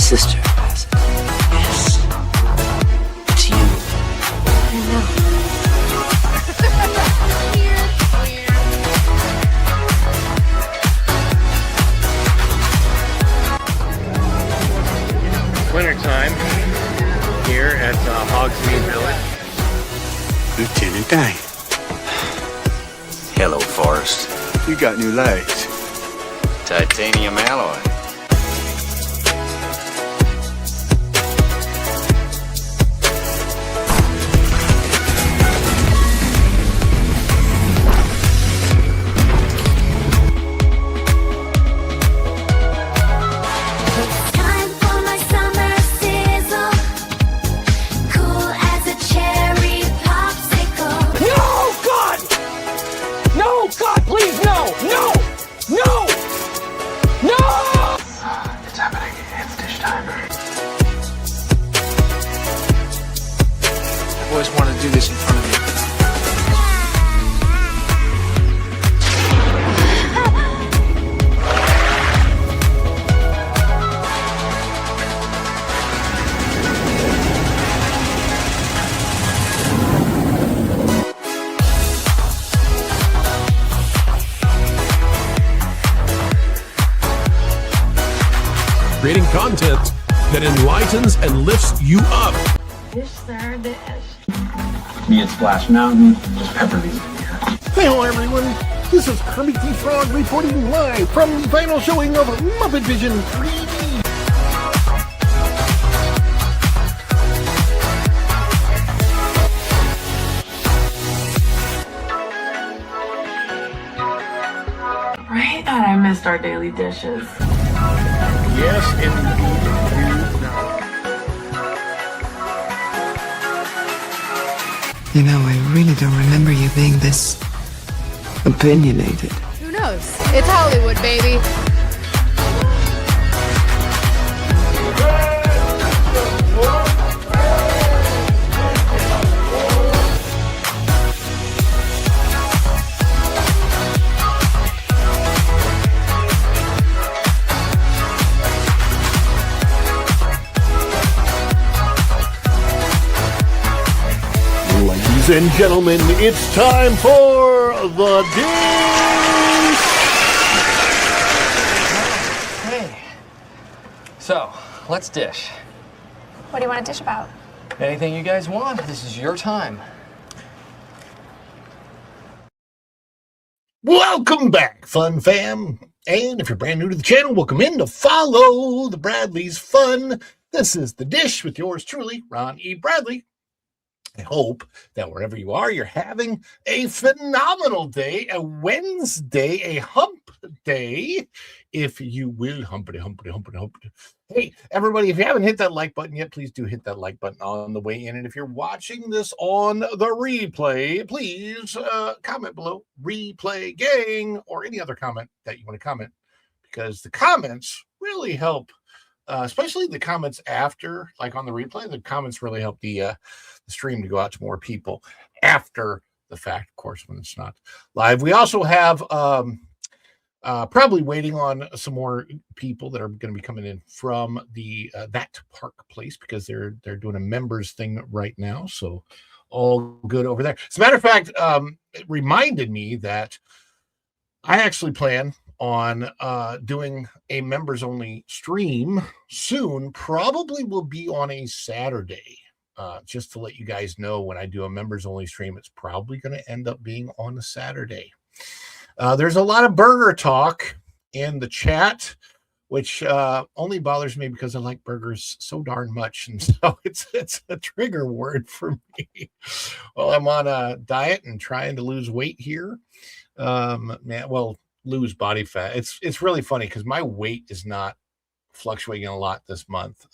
sister, Bassett. Yes. It's you. I know. Wintertime here at Hogsmeade Village. Lieutenant Dane, Hello, Forrest. you got new legs. Titanium alloy. Time for my summer sizzle, cool as a cherry popsicle. No, God! No, God, please, no! No! No! No! It's happening. It's dish time. I've always wanted to do this in front of you. Creating content that enlightens and lifts you up. Dish, sir, dish. Me at Splash Mountain, just pepper these in here. Hello everyone, this is Kermit the Frog reporting live from the final showing of Muppet Vision 3D. Right? God, I missed our daily dishes. Yes, indeed. You know, I really don't remember you being this opinionated. Who knows? It's Hollywood, baby. Ladies and gentlemen, it's time for the dish. Hey. So, let's dish. What do you want to dish about? Anything you guys want, this is your time. Welcome back, Fun Fam. And if you're brand new to the channel, welcome in to follow the Bradley's Fun. This is The Dish with yours truly, Ron E. Bradley. I hope that wherever you are, you're having a phenomenal day, a Wednesday, a hump day, if you will. Humpity. Hey, everybody, if you haven't hit that like button yet, please do hit that like button on the way in. And if you're watching this on the replay, please comment below, replay gang, or any other comment that you want to comment, because the comments really help. Especially the comments after, like on the replay, the comments really help the stream to go out to more people after the fact, of course, when it's not live. We also have probably waiting on some more people that are going to be coming in from the That Park Place, because they're doing a members thing right now. So all good over there. As a matter of fact, it reminded me that I actually plan on doing a members only stream soon. Probably will be on a Saturday. Just to let you guys know, when I do a members only stream, it's probably going to end up being on a Saturday. There's a lot of burger talk in the chat, which only bothers me because I like burgers so darn much, and so it's a trigger word for me. Well, I'm on a diet and trying to lose weight here. Lose body fat. It's really funny because my weight is not fluctuating a lot this month.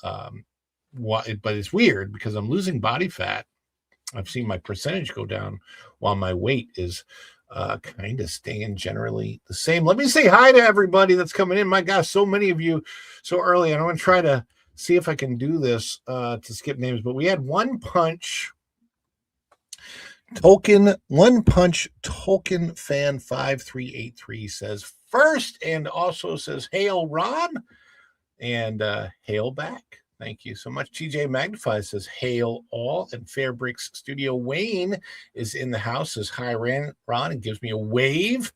But it's weird because I'm losing body fat. I've seen my percentage go down while my weight is kind of staying generally the same. Let me say hi to everybody that's coming in. My gosh, so many of you so early. And I'm going to try to see if I can do this to skip names. But we had One Punch Token Fan 5383 says first, and also says, "Hail Ron." And hail back. Thank you so much. TJ Magnify says, hail all. And Fairbricks Studio Wayne is in the house, says, hi, Ron, and gives me a wave.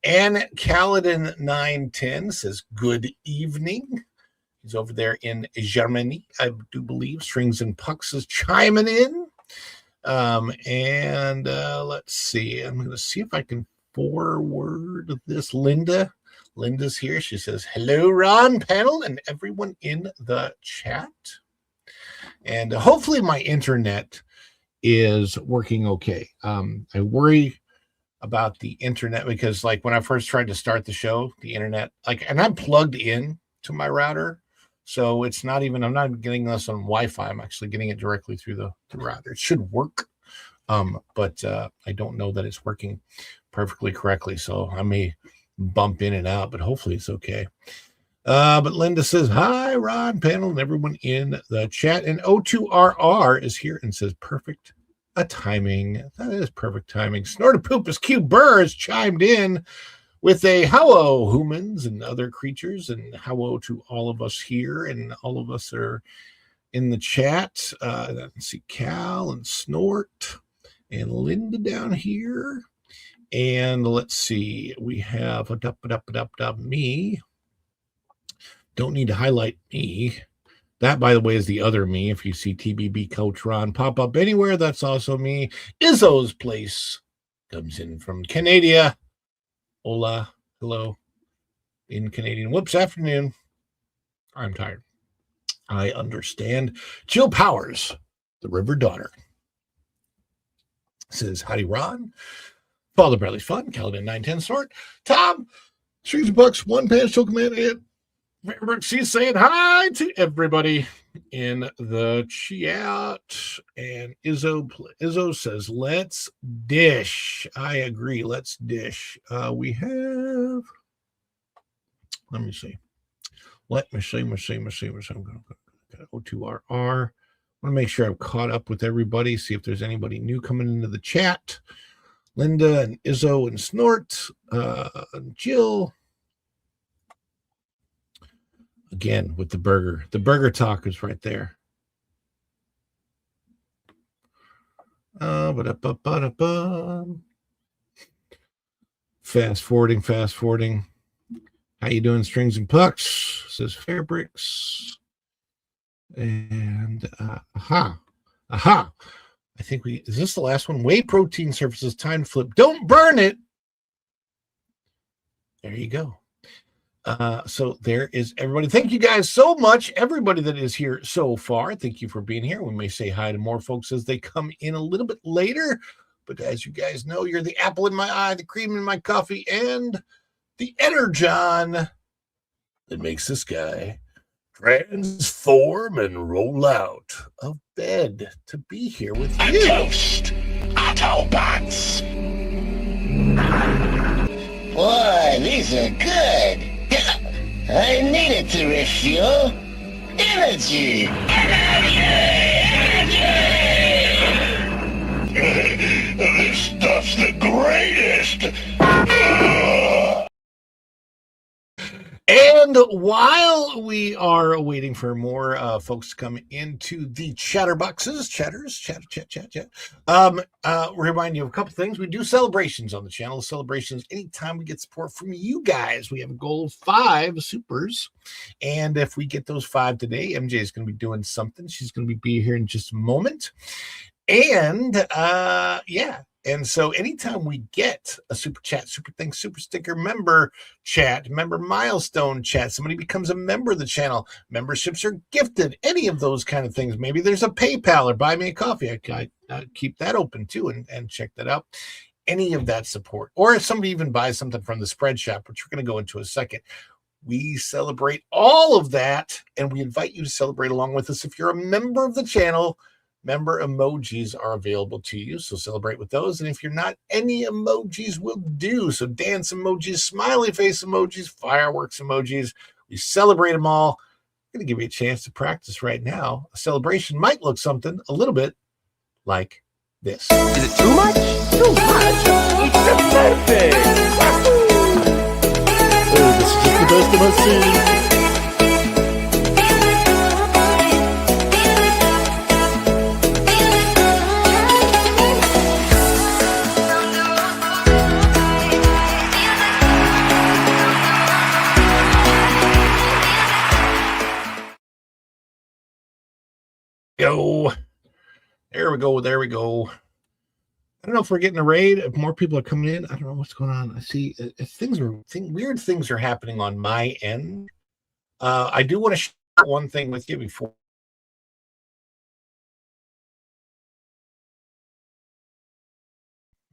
And Kaladin 910 says, good evening. He's over there in Germany, I do believe. Strings and Pucks is chiming in. Let's see. I'm going to see if I can forward this. Linda's here. She says, hello, Ron, panel, and everyone in the chat. And hopefully my internet is working okay. I worry about the internet because, like, when I first tried to start the show, the internet, and I'm plugged in to my router. So it's not even, I'm not getting this on Wi-Fi. I'm actually getting it directly through the router. It should work. But I don't know that it's working perfectly correctly. So I may bump in and out, but hopefully it's okay. But Linda says, hi, Ron, panel, and everyone in the chat. And O2RR is here and says, perfect timing. That is perfect timing. Snortapoopus Q Burr has chimed in with a hello, humans and other creatures, and hello to all of us here, and all of us are in the chat. Let's see, Cal and Snort and Linda down here. And let's see, we have me. Don't need to highlight me. That, by the way, is the other me. If you see TBB Coach Ron pop up anywhere, that's also me. Izzo's Place comes in from Canada. Hola, hello, in Canadian. Whoops, afternoon. I'm tired. I understand. Jill Powers, the River Daughter, says, howdy, Ron. Father Bradley's Fun, Kaladin 910 Snort, Tom, Strings and Bucks, One Pan Show Command, and she's saying hi to everybody in the chat. And Izzo says, let's dish. I agree. Let's dish. We have, let me see. I'm going to go to O2RR. I want to make sure I'm caught up with everybody, see if there's anybody new coming into the chat. Linda and Izzo and Snort, and Jill. Again, with the burger. The burger talk is right there. Fast forwarding. How you doing, Strings and Pucks? Says Fairbricks. And aha. I think is this the last one? Whey protein surfaces, time to flip. Don't burn it. There you go. So there is everybody. Thank you guys so much. Everybody that is here so far. Thank you for being here. We may say hi to more folks as they come in a little bit later. But as you guys know, you're the apple in my eye, the cream in my coffee, and the energon that makes this guy transform and roll out of bed to be here with you. Toast, Autobots. Boy, these are good. I needed to refuel. Energy. This stuff's the greatest. And while we are waiting for more folks to come into the chatterboxes, chat. Remind you of a couple things. We do celebrations on the channel. Celebrations anytime we get support from you guys. We have a goal of 5 supers. And if we get those 5 today, MJ is going to be doing something. She's going to be here in just a moment. And And so anytime we get a super chat, super thing, super sticker, member chat, member milestone chat, somebody becomes a member of the channel, memberships are gifted, any of those kind of things. Maybe there's a PayPal or buy me a coffee. I keep that open too and check that out. Any of that support. Or if somebody even buys something from the spread shop, which we're going to go into in a second, we celebrate all of that. And we invite you to celebrate along with us. If you're a member of the channel, member emojis are available to you, so celebrate with those. And if you're not, any emojis will do. So dance emojis, smiley face emojis, fireworks emojis. We celebrate them all. I'm going to give you a chance to practice right now. A celebration might look something a little bit like this. Is it too much? Too much? It's the perfect! This is just the best of my scene. go. There we go. There we go. I don't know if we're getting a raid. If more people are coming in, I don't know what's going on. I see if weird things are happening on my end. I do want to share one thing with you before.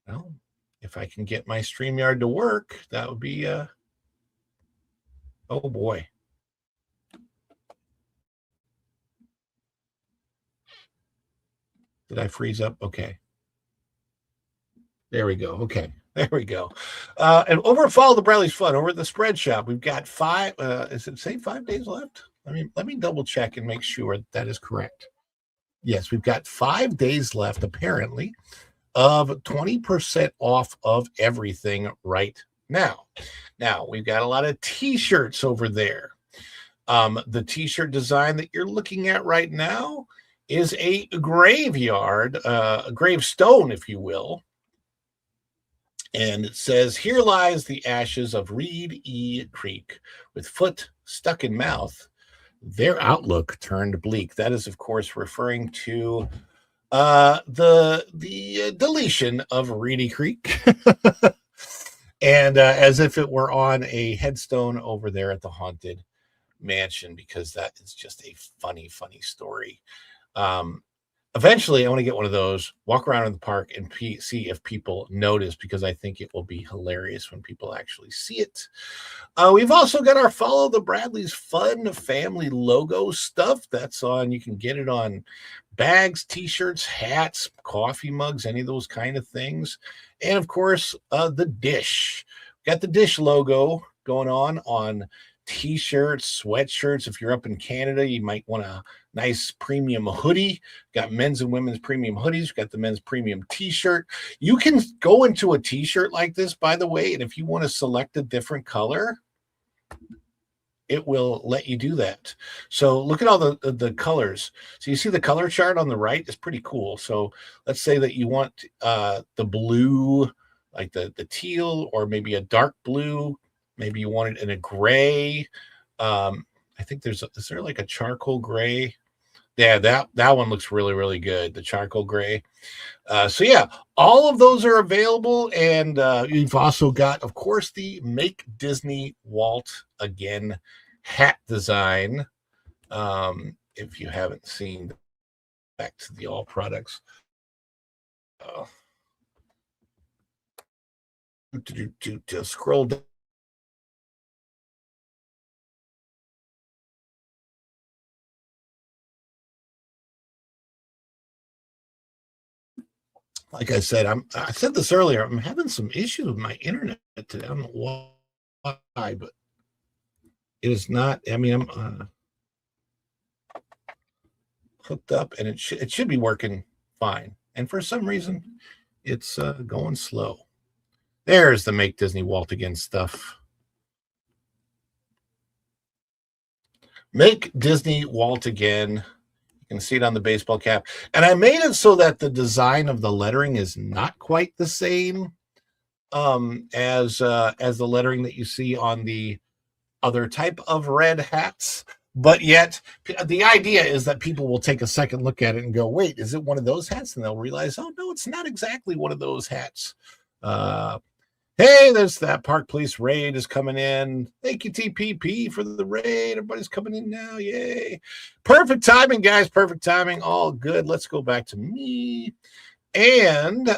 Well, if I can get my StreamYard to work, that would be oh boy. Did I freeze up? Okay. There we go. Okay. There we go. And over at Follow the Bradley's Fun, over at the Spread Shop, we've got 5, is it say 5 days left? Let me double check and make sure that is correct. Yes, we've got 5 days left, apparently, of 20% off of everything right now. Now, we've got a lot of t-shirts over there. The t-shirt design that you're looking at right now is a graveyard, a gravestone, if you will. And it says, "Here lies the ashes of Reed E. Creek, with foot stuck in mouth. Their outlook turned bleak." That is, of course, referring to the deletion of Reedy Creek. And as if it were on a headstone over there at the Haunted Mansion, because that is just a funny story. Eventually, I want to get one of those, walk around in the park, and see if people notice, because I think it will be hilarious when people actually see it. We've also got our Follow the Bradley's Fun family logo stuff. That's on, you can get it on bags, t-shirts, hats, coffee mugs, any of those kind of things. And of course, the Dish. Got the Dish logo going on t-shirts, sweatshirts. If you're up in Canada, you might want a nice premium hoodie. Got men's and women's premium hoodies. Got the men's premium t-shirt. You can go into a t-shirt like this, by the way, and if you want to select a different color, it will let you do that. So look at all the colors. So you see the color chart on the right is pretty cool. So let's say that you want the blue, like the teal, or maybe a dark blue. Maybe you want it in a gray. I think is there like a charcoal gray? Yeah, that one looks really good. The charcoal gray. So yeah, all of those are available. And you've also got, of course, the Make Disney Walt Again hat design. If you haven't seen, back to the all products. To scroll down. Like I said, I said this earlier, I'm having some issues with my internet today. I don't know why, but it is not. I mean, I'm hooked up, and it should be working fine. And for some reason, it's going slow. There's the Make Disney Walt Again stuff. Make Disney Walt Again. You can see it on the baseball cap. And I made it so that the design of the lettering is not quite the same as the lettering that you see on the other type of red hats. But yet, the idea is that people will take a second look at it and go, wait, is it one of those hats? And they'll realize, oh, no, it's not exactly one of those hats. Hey, there's that Park Police raid is coming in. Thank you, TPP, for the raid. Everybody's coming in now. Yay. Perfect timing, guys. Perfect timing. All good. Let's go back to me. And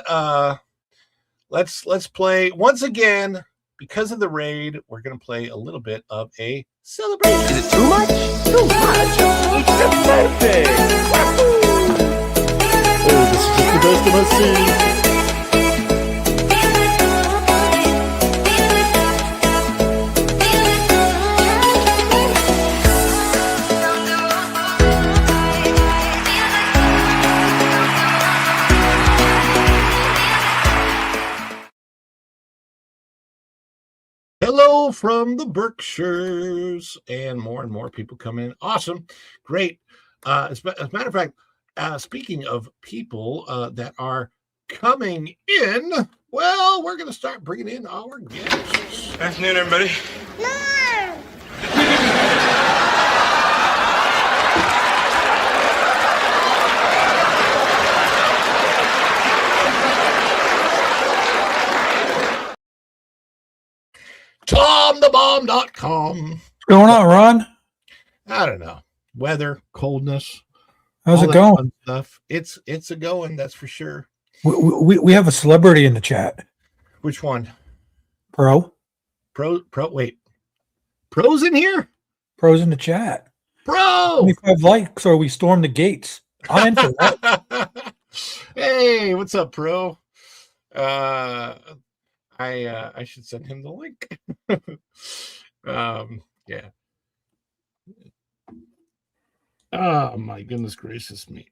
let's play once again. Because of the raid, we're going to play a little bit of a celebration. Is it too much? Too much. It's just perfect. Oh, this is just the best of my scene. Hello from the Berkshires, and more people come in. Awesome. Great. As a matter of fact, speaking of people that are coming in, well, we're going to start bringing in our guests. Good afternoon, everybody. TheBomb.com. What's going on, Ron? I don't know. Weather, coldness. How's all it that going? fun stuff. It's a going, that's for sure. We have a celebrity in the chat. Which one? Pro. Wait. Pro's in here? Pro's in the chat. Pro! 25 likes or we storm the gates. I'm into that. Hey, what's up, Pro? I should send him the link. Yeah. Oh my goodness gracious me.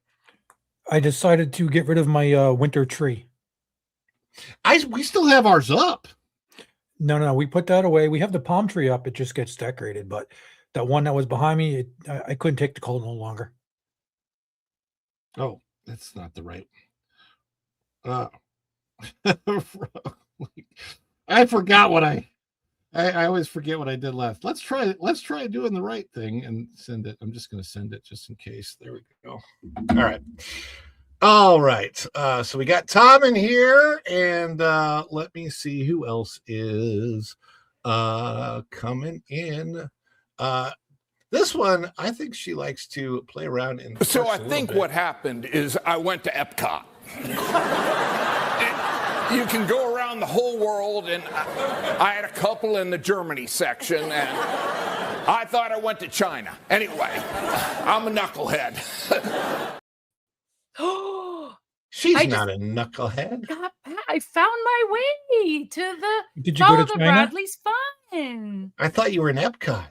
I decided to get rid of my winter tree. We still have ours up. No, we put that away. We have the palm tree up. It just gets decorated, but that one that was behind me, I couldn't take the cold no longer. Oh, that's not the right. I forgot what I always forget what I did last. Let's try doing the right thing and send it. I'm just going to send it just in case. There we go. All right. So we got Tom in here, and let me see who else is coming in. This one, I think she likes to play around in. So I think what happened is I went to Epcot. You can go around the whole world, and I had a couple in the Germany section, and I thought I went to China. Anyway, I'm a knucklehead. She's not a knucklehead. I found my way to the Did you go to the China? Bradley's Fun. I thought you were in Epcot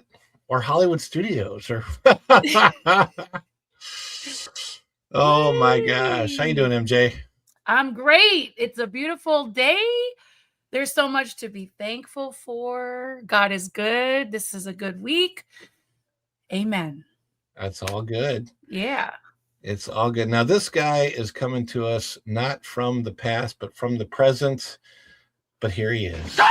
or Hollywood Studios or. Oh my gosh, how you doing, MJ? I'm great. It's a beautiful day. There's so much to be thankful for. God is good. This is a good week. Amen. That's all good. Yeah. It's all good. Now, this guy is coming to us not from the past, but from the present. But here he is. Doc,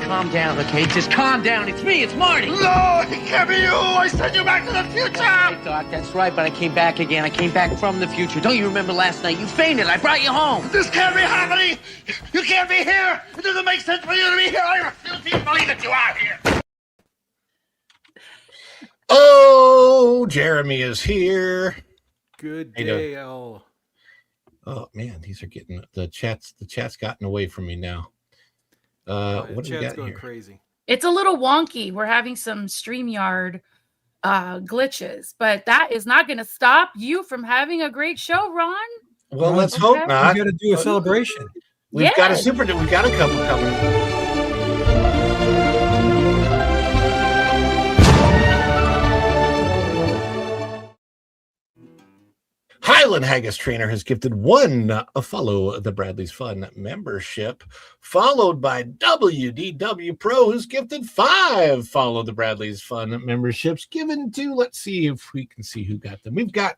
calm down, okay? Just calm down. It's me. It's Marty. No, it can't be you. I sent you back to the future. Hey, Doc, that's right, but I came back again. I came back from the future. Don't you remember last night? You fainted. I brought you home. This can't be happening. You can't be here. It doesn't make sense for you to be here. I refuse to believe that you are here. Oh, Jeremy is here. Good How you doing? day, Al. Oh man, these are getting the chat's gotten away from me now. What do we Chat's got going here? crazy. It's a little wonky. We're having some StreamYard glitches, but that is not going to stop you from having a great show, Ron. Well, let's hope not. We got to do a celebration. We've got a Yes. We've got a couple coming. Highland Haggis Trainer has gifted one Follow the Bradley's Fun membership, followed by WDW Pro, who's gifted 5 Follow the Bradley's Fun memberships, given to, let's see if we can see who got them. We've got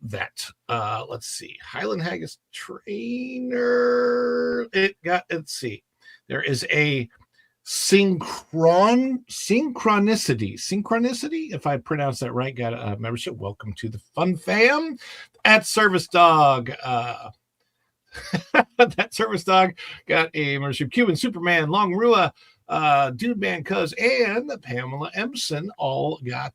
that. Let's see. Highland Haggis Trainer. Let's see. There is a synchronicity, if I pronounce that right, got a membership. Welcome to the Fun Fam. At Service Dog, that Service Dog got a membership. Cuban Superman, Long Rua, Dude Man Cuz, and Pamela Empson all got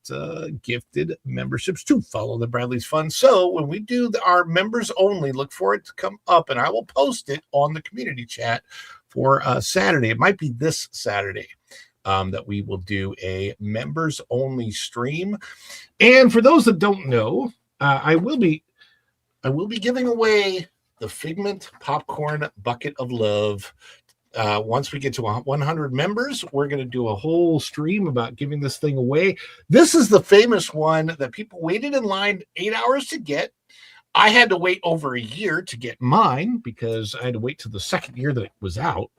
gifted memberships to Follow the Bradley's Fun. So when we do our members only, look for it to come up, and I will post it on the community chat for Saturday. It might be this Saturday that we will do a members only stream. And for those that don't know, I will be giving away the Figment Popcorn Bucket of Love. Once we get to 100 members, we're going to do a whole stream about giving this thing away. This is the famous one that people waited in line 8 hours to get. I had to wait over a year to get mine because I had to wait till the second year that it was out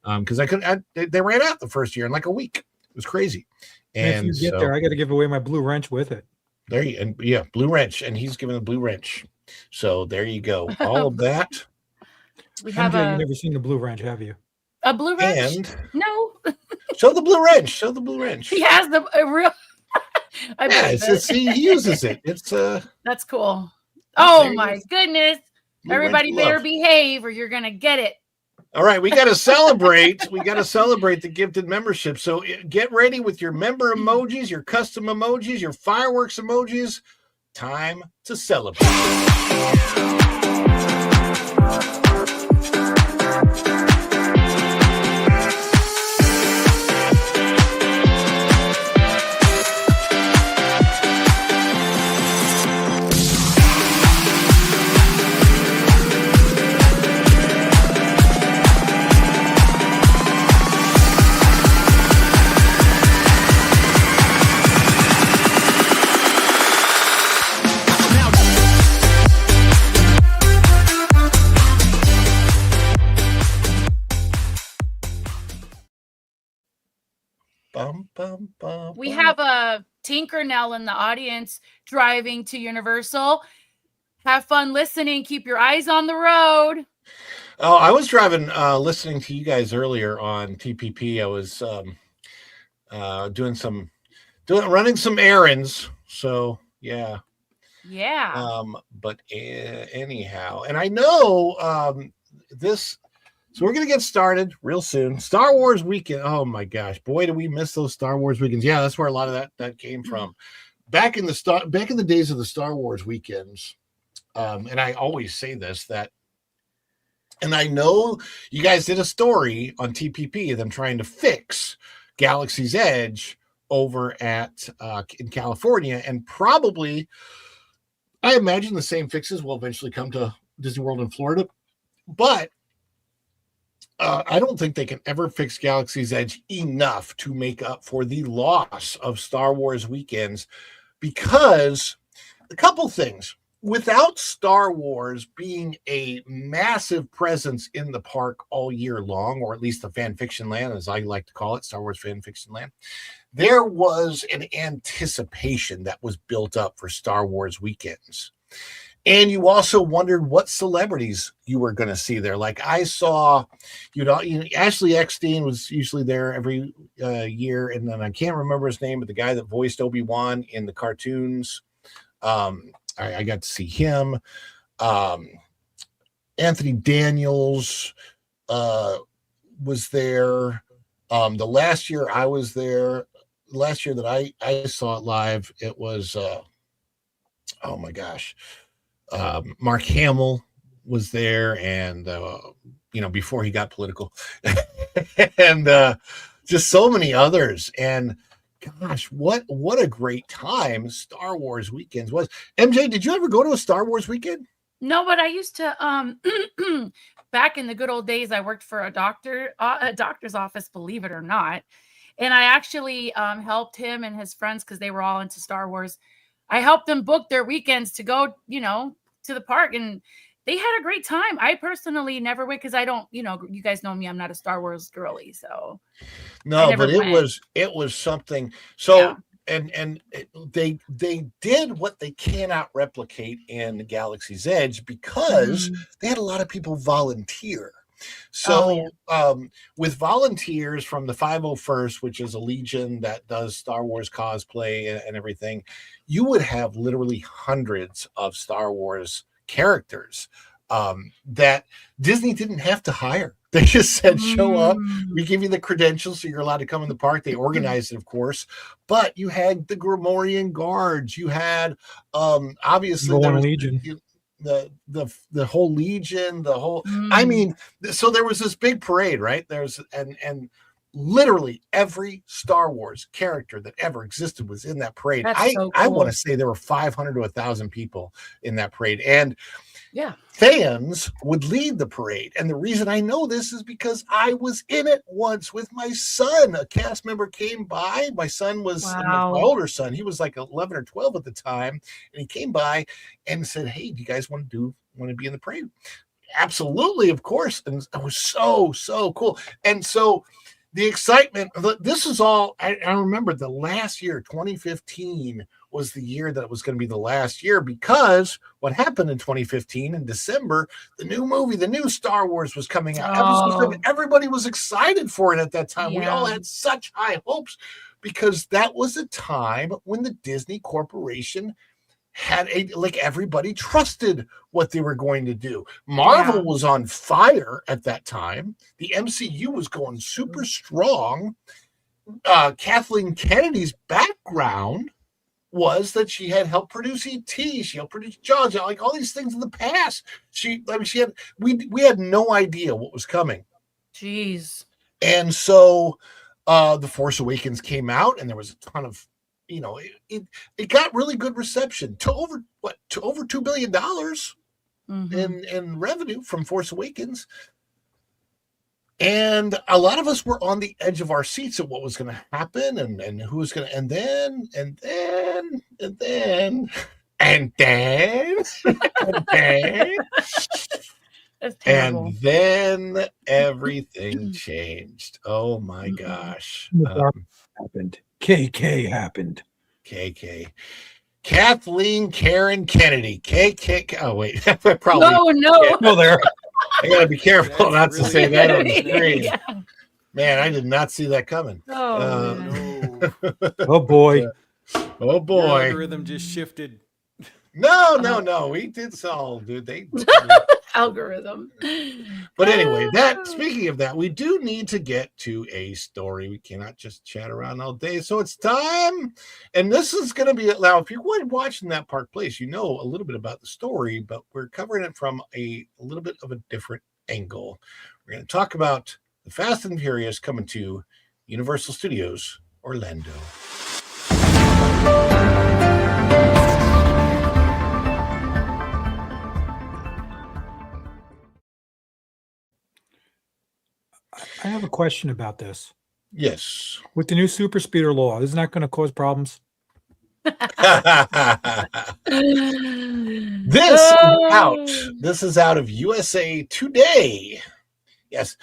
because they ran out the first year in like a week. It was crazy. And if you get there, I got to give away my blue wrench with it. There you and yeah, blue wrench, and he's giving a blue wrench. So there you go. All of that. We have MJ, you've never seen the blue wrench, have you? a blue wrench. And No, show the blue wrench. Show the blue wrench. he has a real. I Yeah, believe it. he uses it. It's That's cool. There Oh it my is. goodness. Everybody Love. better behave or you're going to get it. All right, we got to celebrate. We got to celebrate the gifted membership. So get ready with your member emojis, your custom emojis, your fireworks emojis. Time to celebrate. We have a Tinkernell in the audience driving to Universal. Have fun listening. Keep your eyes on the road. Oh, I was driving, listening to you guys earlier on TPP. I was running some errands. So yeah. Yeah. But anyhow, and I know this. So we're going to get started real soon. Star Wars weekend. Oh my gosh. Boy, do we miss those Star Wars weekends. Yeah, that's where a lot of that came from. Back in the days of the Star Wars weekends. And I always say this, and I know you guys did a story on TPP of them trying to fix Galaxy's Edge over at in California, and probably I imagine the same fixes will eventually come to Disney World in Florida, but I don't think they can ever fix Galaxy's Edge enough to make up for the loss of Star Wars weekends, because a couple things. Without Star Wars being a massive presence in the park all year long, or at least the fan fiction land, as I like to call it, Star Wars fan fiction land, there was an anticipation that was built up for Star Wars weekends. And you also wondered what celebrities you were going to see there. Like I saw, Ashley Eckstein was usually there every year. And then I can't remember his name, but the guy that voiced Obi-Wan in the cartoons, I got to see him. Anthony Daniels was there. The last year I was there, last year that I saw it live, it was, oh my gosh. Mark Hamill was there, and before he got political, and just so many others. And gosh, what a great time Star Wars weekends was. MJ, did you ever go to a Star Wars weekend? No, but I used to back in the good old days, I worked for a doctor's office, believe it or not. And I actually helped him and his friends, because they were all into Star Wars. I helped them book their weekends to go, to the park, and they had a great time. I personally never went, because I don't, you guys know me, I'm not a Star Wars girly, so no, but it was something. So yeah. And they did what they cannot replicate in the Galaxy's Edge, because they had a lot of people volunteer. So with volunteers from the 501st, which is a legion that does Star Wars cosplay and everything, you would have literally hundreds of Star Wars characters that Disney didn't have to hire. They just said, show up. We give you the credentials, so you're allowed to come in the park. They organized it, of course. But you had the Grimorian Guards. You had, obviously, there was, Legion. The whole Legion, the whole, I mean, so there was this big parade, right? There's, and literally every Star Wars character that ever existed was in that parade. So cool. I want to say there were 500 to 1,000 people in that parade. And yeah, fans would lead the parade. And the reason I know this is because I was in it once with my son. A cast member came by. My son was my older son. He was like 11 or 12 at the time. And he came by and said, hey, do you guys want to be in the parade? Absolutely, of course. And it was so cool. And so the excitement, this is all, I remember the last year, 2015, was the year that it was going to be the last year, because what happened in 2015 in December, the new movie, the new Star Wars was coming out. Everybody was excited for it at that time. Yeah. We all had such high hopes, because that was a time when the Disney Corporation had everybody trusted what they were going to do. Marvel was on fire at that time. The MCU was going super strong. Kathleen Kennedy's background was that she had helped produce E.T., she helped produce Jaws, like all these things in the past. We had no idea what was coming. Jeez. And so The Force Awakens came out, and there was a ton of, it got really good reception to over $2 billion in revenue from Force Awakens. And a lot of us were on the edge of our seats at what was going to happen and who was going to, and then That's terrible. And then everything changed. Oh my gosh. Happened. KK happened. KK. Kathleen Karen Kennedy. KK. Oh, wait. Probably. No, there. I got to be careful not to say that on the screen. Yeah. Man, I did not see that coming. Oh boy. Oh, boy. Your algorithm just shifted. No. We did solve, dude. They algorithm. But anyway, speaking of that, we do need to get to a story. We cannot just chat around all day. So it's time. And this is going to be now, if you're watching That Park Place, you know a little bit about the story, but we're covering it from a little bit of a different angle. We're going to talk about the Fast and Furious coming to Universal Studios Orlando. I have a question about this. Yes. With the new super speeder law, isn't that going to cause problems? This is out of USA Today. Yes.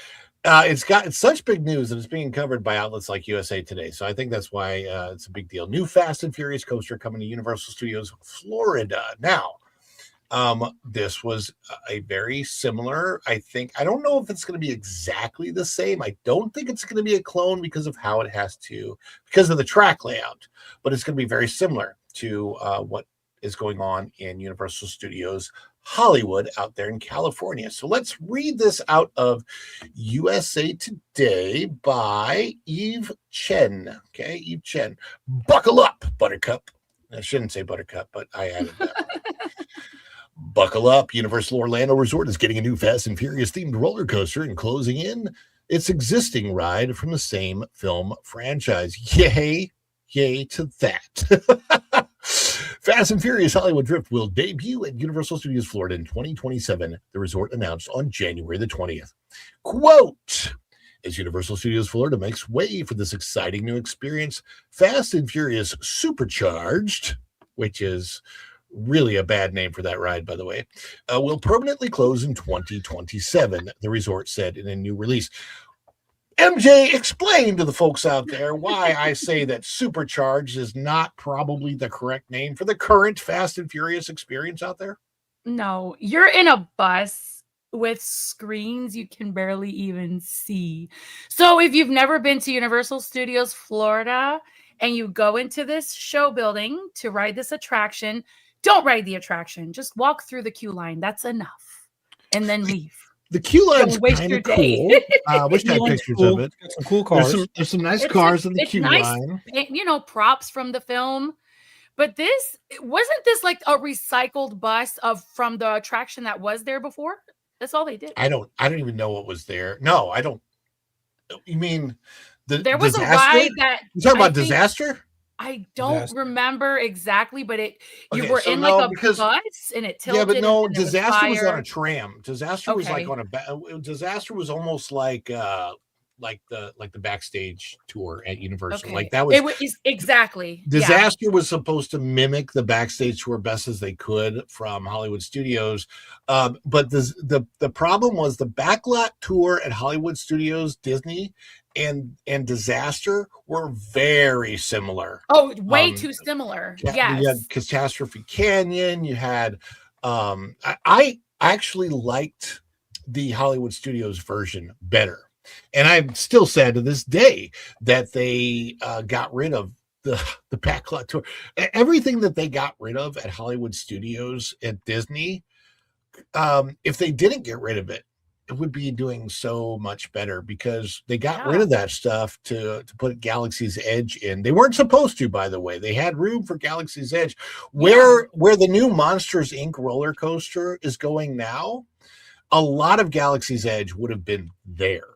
It's such big news that it's being covered by outlets like USA Today. So I think that's why it's a big deal. New Fast and Furious coaster coming to Universal Studios Florida. Now, this was a very similar, I don't know if it's going to be exactly the same. I don't think it's going to be a clone because of how it because of the track layout, but it's going to be very similar to what is going on in Universal Studios Hollywood out there in California. So let's read this out of USA Today by Eve Chen. Okay, Eve Chen. Buckle up, Buttercup. I shouldn't say Buttercup, but I added that. Buckle up. Universal Orlando Resort is getting a new Fast and Furious themed roller coaster and closing in its existing ride from the same film franchise. Yay to that. Fast and Furious Hollywood Drift will debut at Universal Studios Florida in 2027, the resort announced on January the 20th. Quote, as Universal Studios Florida makes way for this exciting new experience, Fast and Furious Supercharged, which is really a bad name for that ride, by the way, will permanently close in 2027, the resort said in a new release. MJ, explain to the folks out there why I say that Supercharged is not probably the correct name for the current Fast and Furious experience out there. No, you're in a bus with screens you can barely even see. So if you've never been to Universal Studios Florida and you go into this show building to ride this attraction, don't ride the attraction. Just walk through the queue line. That's enough. And then leave. The queue line's kind of cool. I wish I had pictures of it. Got some cool cars. There's some nice cars in the queue line. Props from the film. But wasn't this like a recycled bus from the attraction that was there before? That's all they did. I don't even know what was there. No, I don't. You mean there was Disaster? A ride that you talking about Disaster? I don't remember exactly, but you were in like a bus and it tilted. Yeah, but no, Disaster was fire. on a tram. Disaster was like on a Disaster was almost like the backstage tour at Universal. Like that was exactly. Disaster was supposed to mimic the backstage tour best as they could from Hollywood Studios. But the problem was the backlot tour at Hollywood Studios, Disney, and Disaster were very similar. Oh, way too similar. Yes. You had Catastrophe Canyon. You had I actually liked the Hollywood Studios version better. And I'm still sad to this day that they got rid of the backlot tour. Everything that they got rid of at Hollywood Studios at Disney, if they didn't get rid of it, it would be doing so much better because they got rid of that stuff to put Galaxy's Edge in. They weren't supposed to, by the way. They had room for Galaxy's Edge. Where the new Monsters Inc. roller coaster is going now, a lot of Galaxy's Edge would have been there,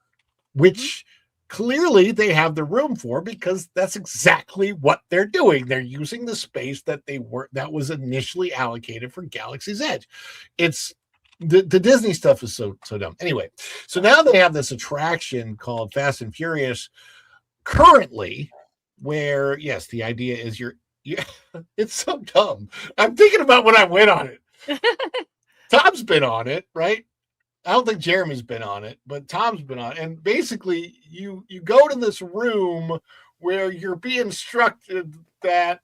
which clearly they have the room for because that's exactly what they're doing. They're using the space that was initially allocated for Galaxy's Edge. It's the Disney stuff is so dumb. Anyway, so now they have this attraction called Fast and Furious currently, where yes, the idea is it's so dumb. I'm thinking about when I went on it. Tom's been on it, right? I don't think Jeremy's been on it, but Tom's been on it. And basically you go to this room where you're being instructed that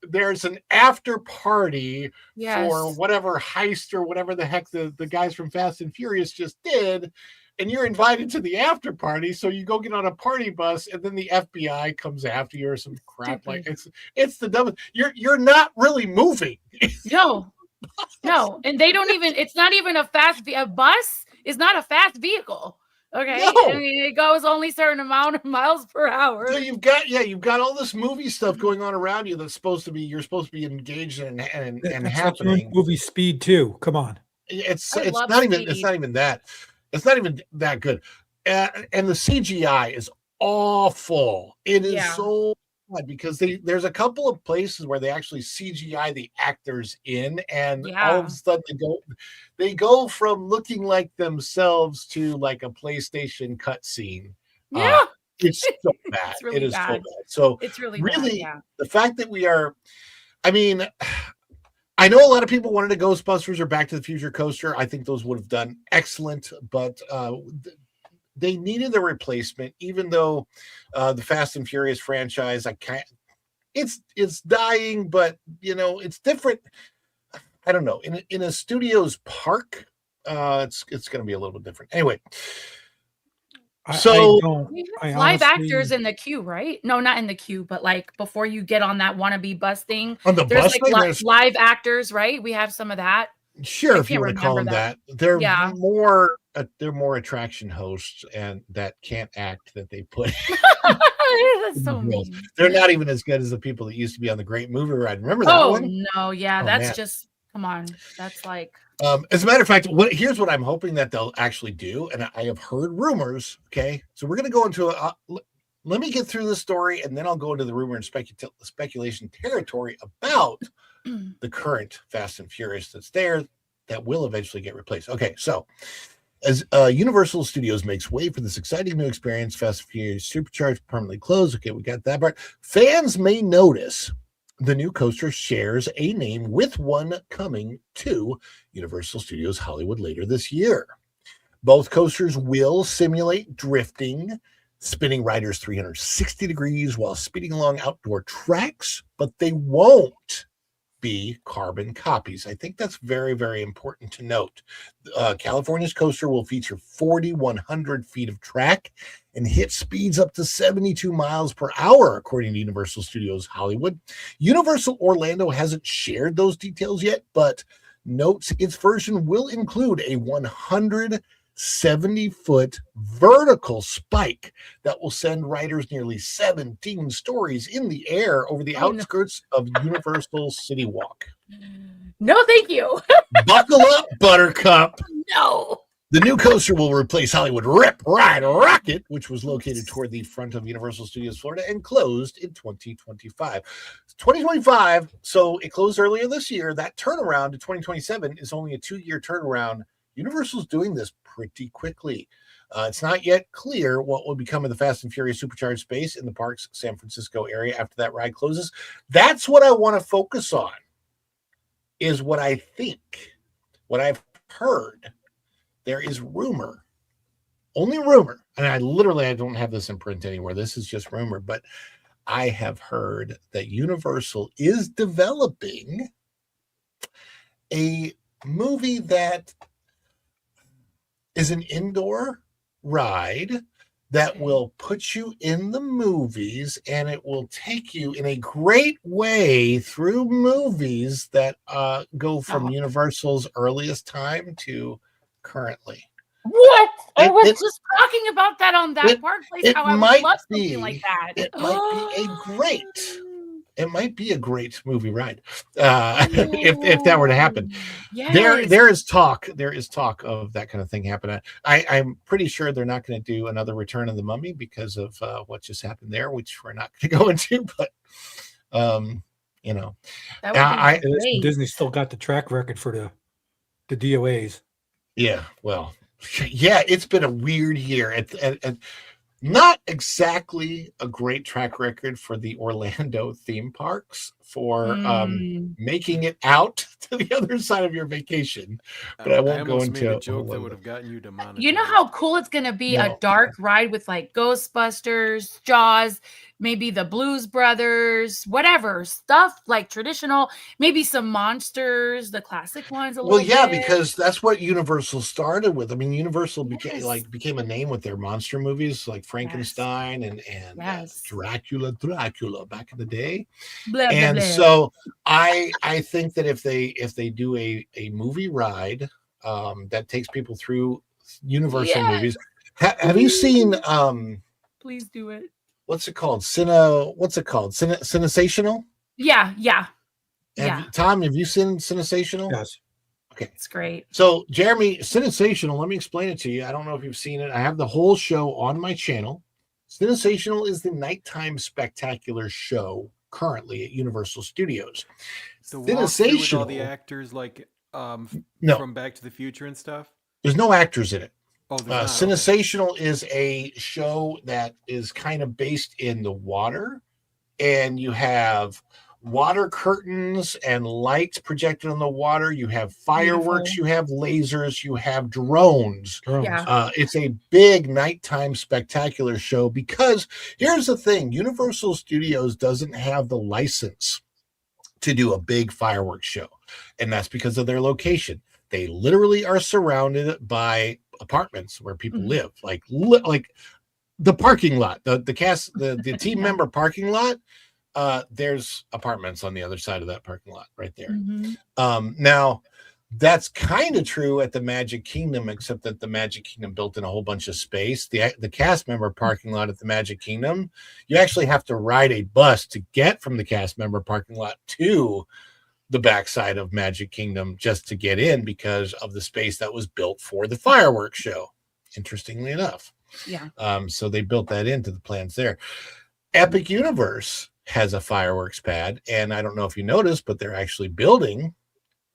there's an after party for whatever heist or whatever the heck the guys from Fast and Furious just did. And you're invited to the after party. So you go get on a party bus and then the FBI comes after you or some crap. Like it's the dumbest. You're not really moving. No. And they don't even, it's not even a bus is not a fast vehicle. Okay. No. I mean, it goes only certain amount of miles per hour. So you've got all this movie stuff going on around you that's you're supposed to be engaged in and happening. Movie speed too. Come on. It's not even that. It's not even that good. And the CGI is awful. It is so bad because there's a couple of places where they actually CGI the actors in, and all of a sudden they go from looking like themselves to like a PlayStation cutscene. Yeah. It's so bad. It's really it is bad. so bad. So it's really bad, the fact that we are, I mean, I know a lot of people wanted a Ghostbusters or Back to the Future coaster. I think those would have done excellent, but they needed a replacement, even though the Fast and Furious franchise, it's dying, but it's different. I don't know. In a studio's park, it's going to be a little bit different. Anyway, live actors in the queue, right? No, not in the queue, but like before you get on that wannabe bus thing, on the there's bus like thing, live actors, right? We have some of that. Sure, if you want to call them that. They're more attraction hosts and that can't act that they put. That's so mean. They're not even as good as the people that used to be on the Great Movie Ride. Remember that one? No, that's just come on. That's like. As a matter of fact, here's what I'm hoping that they'll actually do, and I have heard rumors. Okay, so we're going to go into let me get through the story, and then I'll go into the rumor and speculation territory about the current Fast and Furious that's there that will eventually get replaced. Okay, so as Universal Studios makes way for this exciting new experience, Fast and Furious Supercharged permanently closed. Okay, we got that part. Fans may notice the new coaster shares a name with one coming to Universal Studios Hollywood later this year. Both coasters will simulate drifting, spinning riders 360 degrees while speeding along outdoor tracks, but they won't be carbon copies. I think that's very, very important to note. California's coaster will feature 4,100 feet of track and hit speeds up to 72 miles per hour, according to Universal Studios Hollywood. Universal Orlando hasn't shared those details yet, but notes its version will include a 170-foot vertical spike that will send riders nearly 17 stories in the air over the outskirts of Universal City Walk. No, thank you. Buckle up, Buttercup. No. The new coaster will replace Hollywood Rip Ride Rocket, which was located toward the front of Universal Studios Florida and closed in 2025. 2025, so it closed earlier this year. That turnaround to 2027 is only a 2-year turnaround. Universal's doing this pretty quickly. It's not yet clear what will become of the Fast and Furious Supercharged space in the park's San Francisco area after that ride closes. That's what I want to focus on, is what I think, what I've heard. There is rumor, only rumor, and I don't have this in print anywhere. This is just rumor, but I have heard that Universal is developing a movie that is an indoor ride that will put you in the movies, and it will take you in a great way through movies that go from Universal's earliest time to currently. What? I It- was it- just talking about that on that it- Park Place. it How I would might love be- something like that. It might be a great. It might be a great movie ride if that were to happen. Yes. There is talk of that kind of thing happening. I'm pretty sure they're not going to do another Return of the Mummy because of what just happened there, which we're not going to go into. But you know, That would be Listen, great. Disney still got the track record for the DOAs. yeah. Well, yeah, it's been a weird year. And not exactly a great track record for the Orlando theme parks for making it out to the other side of your vacation. But I won't go almost made into a joke that would have gotten you demonetized. You know how cool it's gonna be a No. dark ride with like Ghostbusters, Jaws, maybe the Blues Brothers, whatever stuff like traditional, maybe some monsters, the classic ones. A Well, little yeah, bit. because that's what Universal started with. I mean, Universal became a name with their monster movies like Frankenstein and Dracula back in the day. Blah, blah, And blah. so I think that if they do a movie ride that takes people through Universal Yes. movies, have you seen Please do it. what's it called? Cinesational? Yeah. Tom, have you seen Cinesational? Yes. Okay. It's great. So, Jeremy, Cinesational, let me explain it to you. I don't know if you've seen it. I have the whole show on my channel. Cinesational is the nighttime spectacular show currently at Universal Studios. The walkthrough with all the Cinesational, actors like No. from Back to the Future and stuff. there's no actors in it. Oh, there's not, okay. Cinesational is a show that is kind of based in the water, and you have water curtains and lights projected on the water. You have fireworks, Beautiful. you have lasers, you have drones. Yeah. It's a big nighttime spectacular show because here's the thing: Universal Studios doesn't have the license to do a big fireworks show, and that's because of their location. They literally are surrounded by apartments where people live, like the parking lot, the team member parking lot. There's apartments on the other side of that parking lot right there. Now that's kind of true at the Magic Kingdom, except that the Magic Kingdom built in a whole bunch of space. The cast member parking lot at the Magic Kingdom, you actually have to ride a bus to get from the cast member parking lot to the backside of Magic Kingdom just to get in because of the space that was built for the fireworks show. Interestingly enough. Yeah. So they built that into the plans there. Epic Universe has a fireworks pad, and I don't know if you noticed, but they're actually building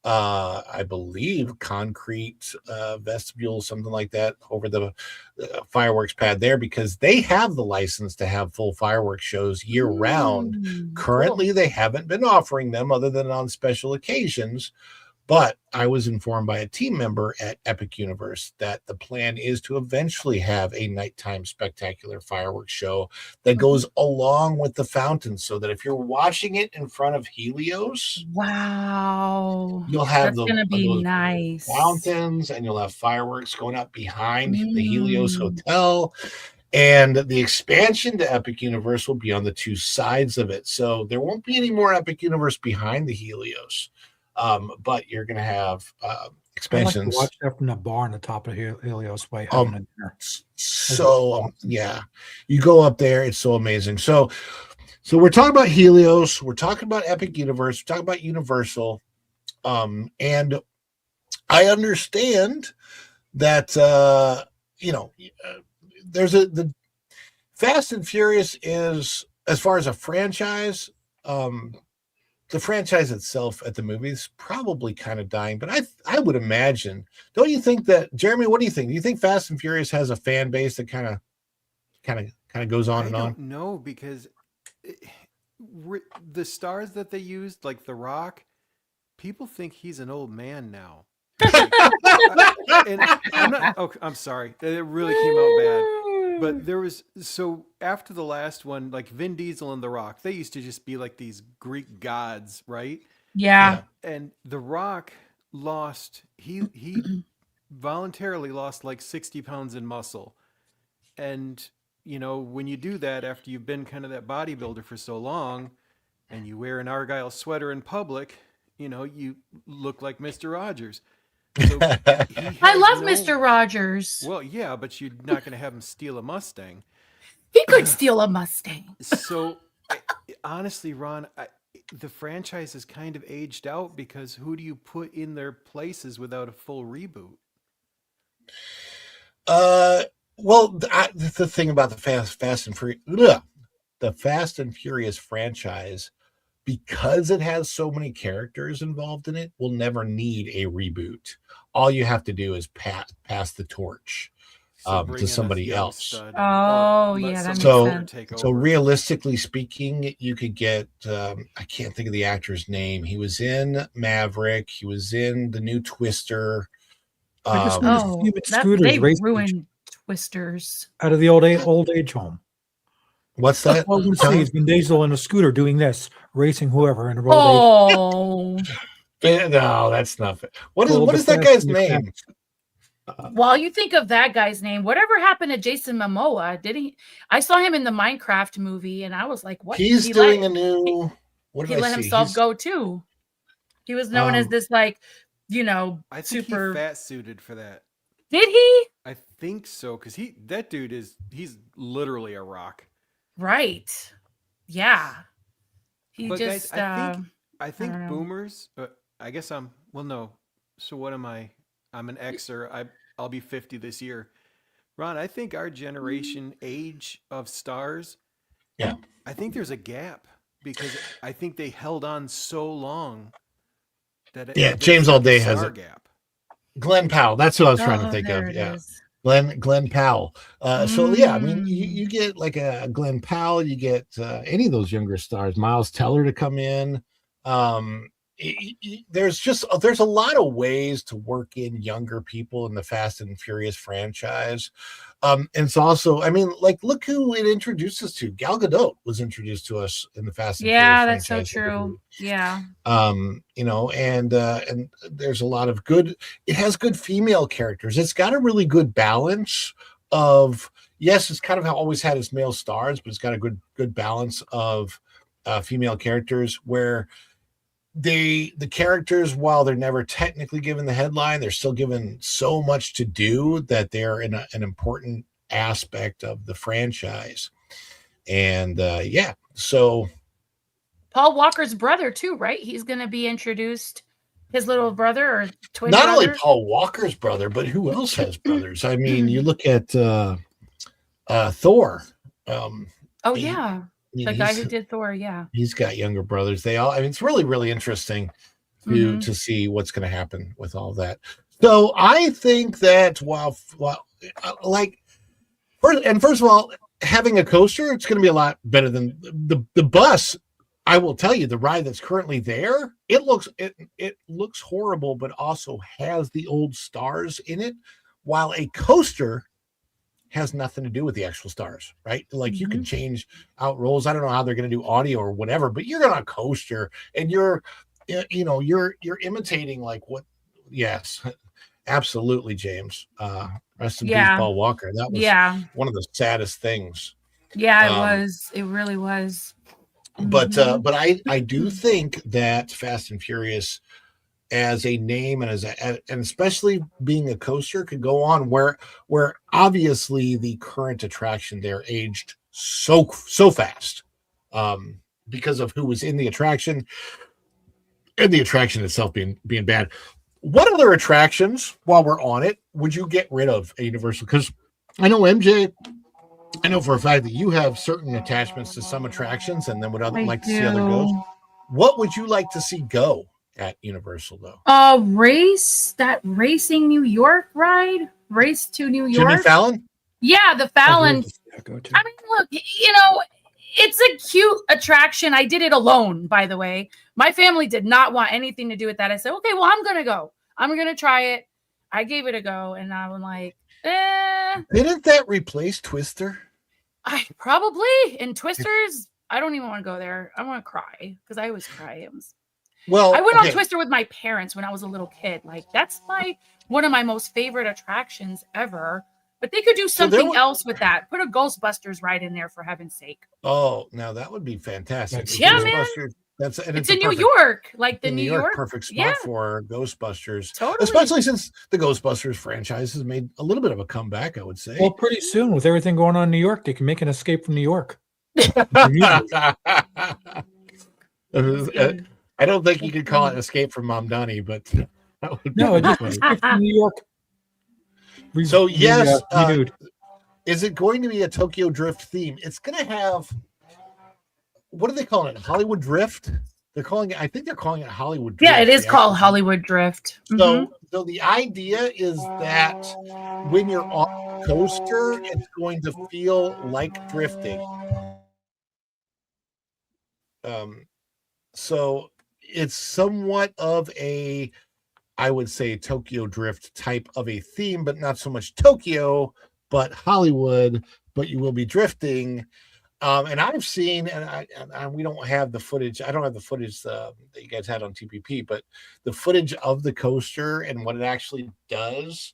I believe concrete vestibule, something like that, over the fireworks pad there, because they have the license to have full fireworks shows year round. Currently, they haven't been offering them other than on special occasions. But I was informed by a team member at Epic Universe that the plan is to eventually have a nighttime spectacular fireworks show that goes along with the fountains, so that if you're watching it in front of Helios, wow, you'll have that's gonna be nice fountains, and you'll have fireworks going up behind the Helios Hotel. And the expansion to Epic Universe will be on the two sides of it. So there won't be any more Epic Universe behind the Helios. But you're going to have expansions. I like to watch that from the bar on the top of Helios by having a dinner. So yeah, you go up there. It's so amazing. So we're talking about Helios. We're talking about Epic Universe. We're talking about Universal. And I understand that, there's the Fast and Furious is, as far as a franchise, the franchise itself at the movies probably kind of dying, but I would imagine, don't you think that, Jeremy, what do you think? Do you think Fast and Furious has a fan base that kind of goes on and on? No, because the stars that they used, like The Rock, people think he's an old man now. And I'm sorry, it really came out bad. But there was, so after the last one, like Vin Diesel and The Rock, they used to just be like these Greek gods, right? Yeah. And The Rock lost, he voluntarily lost like 60 pounds in muscle. And you know, when you do that after you've been kind of that bodybuilder for so long and you wear an Argyle sweater in public, you know, you look like Mr. Rogers. So I love Mr. Rogers. Well, yeah, but you're not going to have him steal a Mustang. He could steal a Mustang. So honestly, Ron, the franchise has kind of aged out because who do you put in their places without a full reboot? Well, the thing about the Fast and Furious franchise, because it has so many characters involved in it, will never need a reboot. All you have to do is pass the torch to somebody else. Oh, yeah, that makes sense. So realistically speaking, you could get I can't think of the actor's name. He was in Maverick. He was in the new Twister. They ruined Twisters out of the old age home. What's that? Well, let's see, Vin Diesel in a scooter doing this, racing whoever in a road. Oh, no, that's nothing. What is that guy's name? While you think of that guy's name, whatever happened to Jason Momoa? Did he? I saw him in the Minecraft movie, and I was like, "What?" He's doing a new. What did he let himself go too. He was known as this, like, you know, I think super he fat suited for that. Did he? I think so, because that dude he's literally a rock. Right. Yeah. He But just. guys, I think don't know. boomers. I guess no. So what am I? I'm an Xer. I'll be 50 this year. Ron, I think our generation age of stars. Yeah. I think there's a gap because I think they held on so long that James Alday has a it. gap. Glenn Powell. That's what I was trying to think of. Yeah. Glenn Powell. So yeah, I mean, you get like a Glenn Powell, you get any of those younger stars, Miles Teller to come in. There's a lot of ways to work in younger people in the Fast and Furious franchise. And it's also, I mean, like, look who it introduced us to. Gal Gadot was introduced to us in the Fast and Furious that's so franchise. true. Yeah. You know, and there's a lot of good. It has good female characters. It's got a really good balance of, yes, it's kind of always had its male stars, but it's got a good balance of female characters where the characters, while they're never technically given the headline, they're still given so much to do that they're in an important aspect of the franchise. And so Paul Walker's brother too, right? He's going to be introduced. His little brother or twin not brother? only Paul Walker's brother, but who else has brothers? I mean, you look at Thor. Yeah. The guy who did Thor, yeah. He's got younger brothers. I mean, it's really, really interesting to see what's going to happen with all that. So I think that first of all, having a coaster, it's going to be a lot better than the bus. I will tell you, the ride that's currently there, it looks horrible, but also has the old stars in it, while a coaster has nothing to do with the actual stars, right? Like you can change out rolls. I don't know how they're going to do audio or whatever, but you're on a coaster and you're imitating like what? Yes, absolutely, James. Rest in peace, Paul Walker. That was one of the saddest things. Yeah, it was. It really was. But I do think that Fast and Furious as a name and and especially being a coaster could go on where obviously the current attraction there aged so fast because of who was in the attraction and the attraction itself being bad. What other attractions, while we're on it, would you get rid of at Universal? Because I know MJ, I know for a fact that you have certain attachments to some attractions and then would like to see other goes. What would you like to see go at Universal though? That racing New York ride, Race to New York. Jimmy Fallon? Yeah, the Fallon. I mean, look, it's a cute attraction. I did it alone, by the way. My family did not want anything to do with that. I said, okay, well, I'm going to go. I'm going to try it. I gave it a go, and I'm like, Didn't that replace Twister? I probably. And Twisters, I don't even want to go there. I want to cry because I always cry. I went on Twister with my parents when I was a little kid. Like, that's one of my most favorite attractions ever. But they could do So there something would- else with that. Put a Ghostbusters ride in there for heaven's sake. Oh, now that would be fantastic. Yeah, man. That's and It's a in New perfect- York, like the in New York. perfect spot Yeah. for Ghostbusters. Totally. Especially since the Ghostbusters franchise has made a little bit of a comeback, I would say. Well, pretty soon with everything going on in New York, they can make an escape from New York. I don't think you could call it Escape from Mamdani, but that would be No, it just funny. escape from New York. So yes, renewed. is it going to be a Tokyo Drift theme? It's going to have, what do they call it? Hollywood Drift? They're calling it, I think they're calling it Hollywood Drift. Yeah, it is the called actual- Hollywood Drift. Mhm. So the idea is that when you're on a coaster, it's going to feel like drifting. So it's somewhat of a, I would say, Tokyo Drift type of a theme, but not so much Tokyo, but Hollywood, but you will be drifting. And I've seen, and we don't have the footage. I don't have the footage that you guys had on TPP, but the footage of the coaster and what it actually does.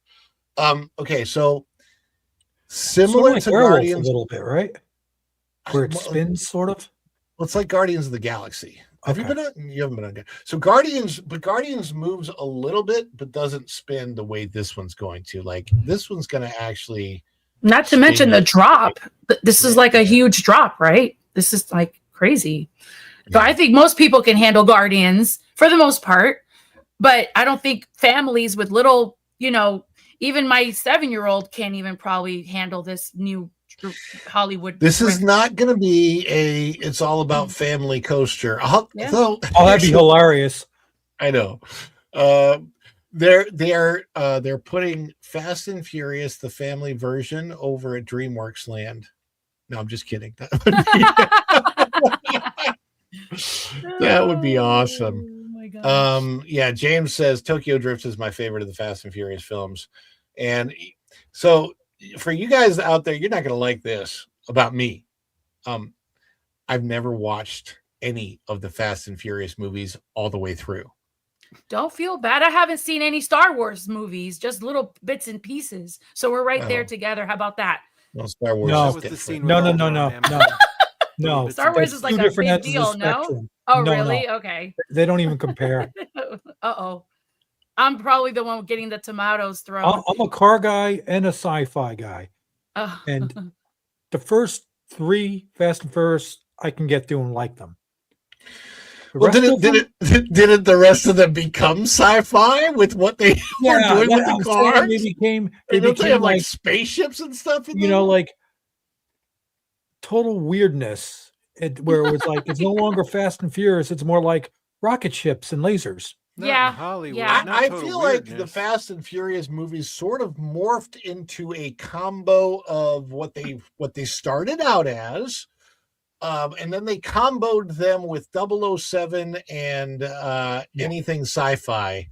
Okay, so similar like to Werewolf Guardians, a little bit, right? Where it spins, sort of. well, it's like Guardians of the Galaxy. Have you been on? You haven't been on. So Guardians moves a little bit, but doesn't spin the way this one's going to. Like this one's going to actually. Not to mention the drop. This is like a huge drop, right? This is like crazy. So I think most people can handle Guardians for the most part, but I don't think families with little, even my 7-year-old can't even probably handle this new Hollywood. This is not going to be it's all about family coaster. That'd be hilarious. I know. They're putting Fast and Furious, the family version, over at DreamWorks Land. No, I'm just kidding. That would be awesome. Yeah, James says Tokyo Drift is my favorite of the Fast and Furious films. And so for you guys out there, you're not going to like this about me. I've never watched any of the Fast and Furious movies all the way through. Don't feel bad. I haven't seen any Star Wars movies, just little bits and pieces. So we're right there together. How about that? Well, Star Wars. No, is was the different. scene no. No, Star Wars that's is like two a different big ends of the deal, no? spectrum. Oh, No, really? no. Okay. They don't even compare. Uh-oh. I'm probably the one getting the tomatoes thrown. I'm a car guy and a sci-fi guy, Oh. and the first 3 Fast and Furious I can get through and like them. The Well, rest of them- didn't the rest of them become sci-fi with what they were doing with I'm the saying cars? They became Don't they have like like spaceships and stuff in you them? know, like total weirdness. Where it was like it's no longer Fast and Furious; it's more like rocket ships and lasers. Not Yeah, in Hollywood. yeah. not I total feel like the weirdness. Fast and Furious movies sort of morphed into a combo of what they started out as, and then they comboed them with 007 and anything sci-fi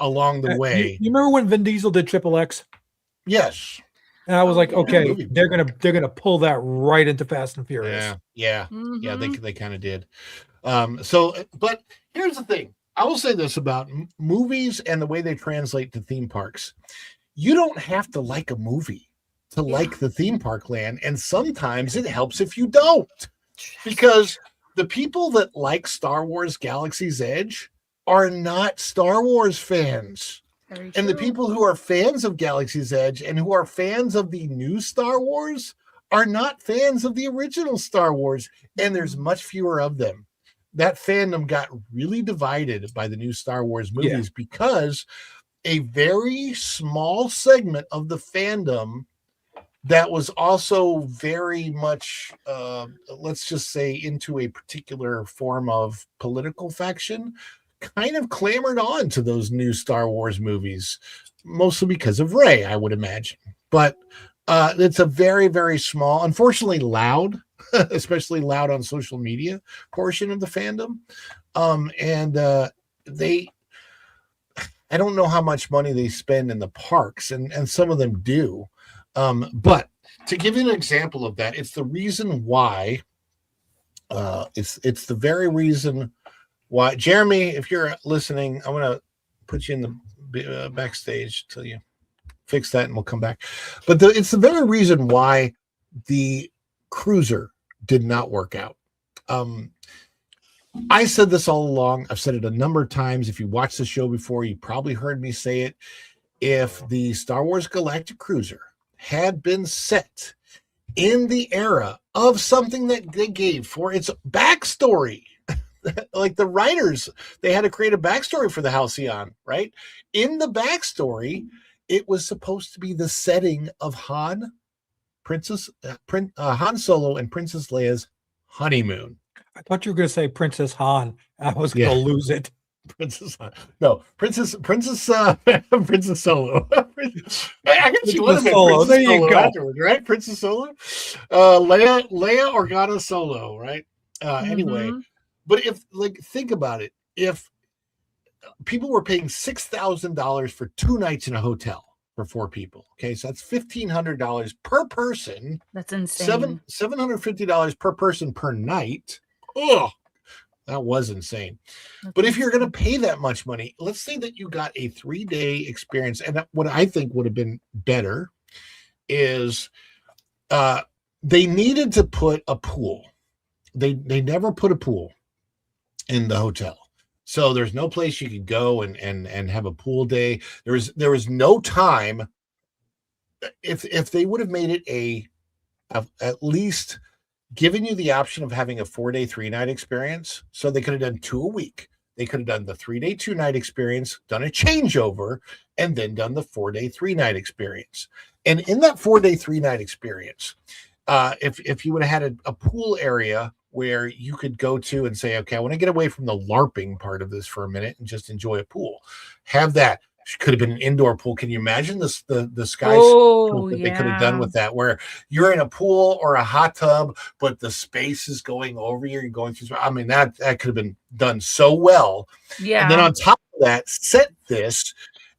along the way. You remember when Vin Diesel did Triple X? Yes. And I was like, okay, movie. they're gonna pull that right into Fast and Furious. Yeah, Mhm. they kind of did. But here's the thing. I will say this about movies and the way they translate to theme parks. You don't have to like a movie to like the theme park land, and sometimes it helps if you don't. Because the people that like Star Wars Galaxy's Edge are not Star Wars fans. And the people who are fans of Galaxy's Edge and who are fans of the new Star Wars are not fans of the original Star Wars, and there's much fewer of them. That fandom got really divided by the new Star Wars movies because a very small segment of the fandom that was also very much, let's just say, into a particular form of political faction kind of clamored on to those new Star Wars movies, mostly because of Rey, I would imagine. But it's a very, very small, unfortunately loud, especially loud on social media portion of the fandom. I don't know how much money they spend in the parks, and some of them do. But to give you an example of that, it's the reason why, it's the very reason why, Jeremy, if you're listening, I'm going to put you in the backstage till you fix that and we'll come back. But it's the very reason why the cruiser did not work out. I said this all along. I've said it a number of times. If you watched the show before, you probably heard me say it. If the Star Wars Galactic Cruiser had been set in the era of something that they gave for its backstory, like the writers, they had to create a backstory for the Halcyon, right? In the backstory, it was supposed to be the setting of Han Solo and Princess Leia's honeymoon. I thought you were going to say Princess Han. I was going to lose it. Princess Han. No, Princess Solo. I guess you would have been Solo. Princess There you Solo go. afterwards, right? Princess Solo. Leia Organa Solo, right? Anyway, but think about it. If people were paying $6,000 for 2 nights in a hotel for 4 people, okay, so that's $1,500 per person. That's insane. $750 per person per night. Oh, that was insane. But if you're going to pay that much money, let's say that you got a 3-day experience. And what I think would have been better is they needed to put a pool. They never put a pool in the hotel. So there's no place you could go and have a pool day. There was no time. If they would have made it at least giving you the option of having a 4-day, 3-night experience. So they could have done 2 a week. They could have done the 3-day, 2-night experience, done a changeover, and then done the 4-day, 3-night experience. And in that 4-day, 3-night experience, if you would have had a pool area where you could go to and say, okay, I want to get away from the LARPing part of this for a minute and just enjoy a pool. Have that. Could have been an indoor pool. Can you imagine the sky that they could have done with that, where you're in a pool or a hot tub, but the space is going over you. You're going through. I mean, that could have been done so well. Yeah. And then on top of that, set this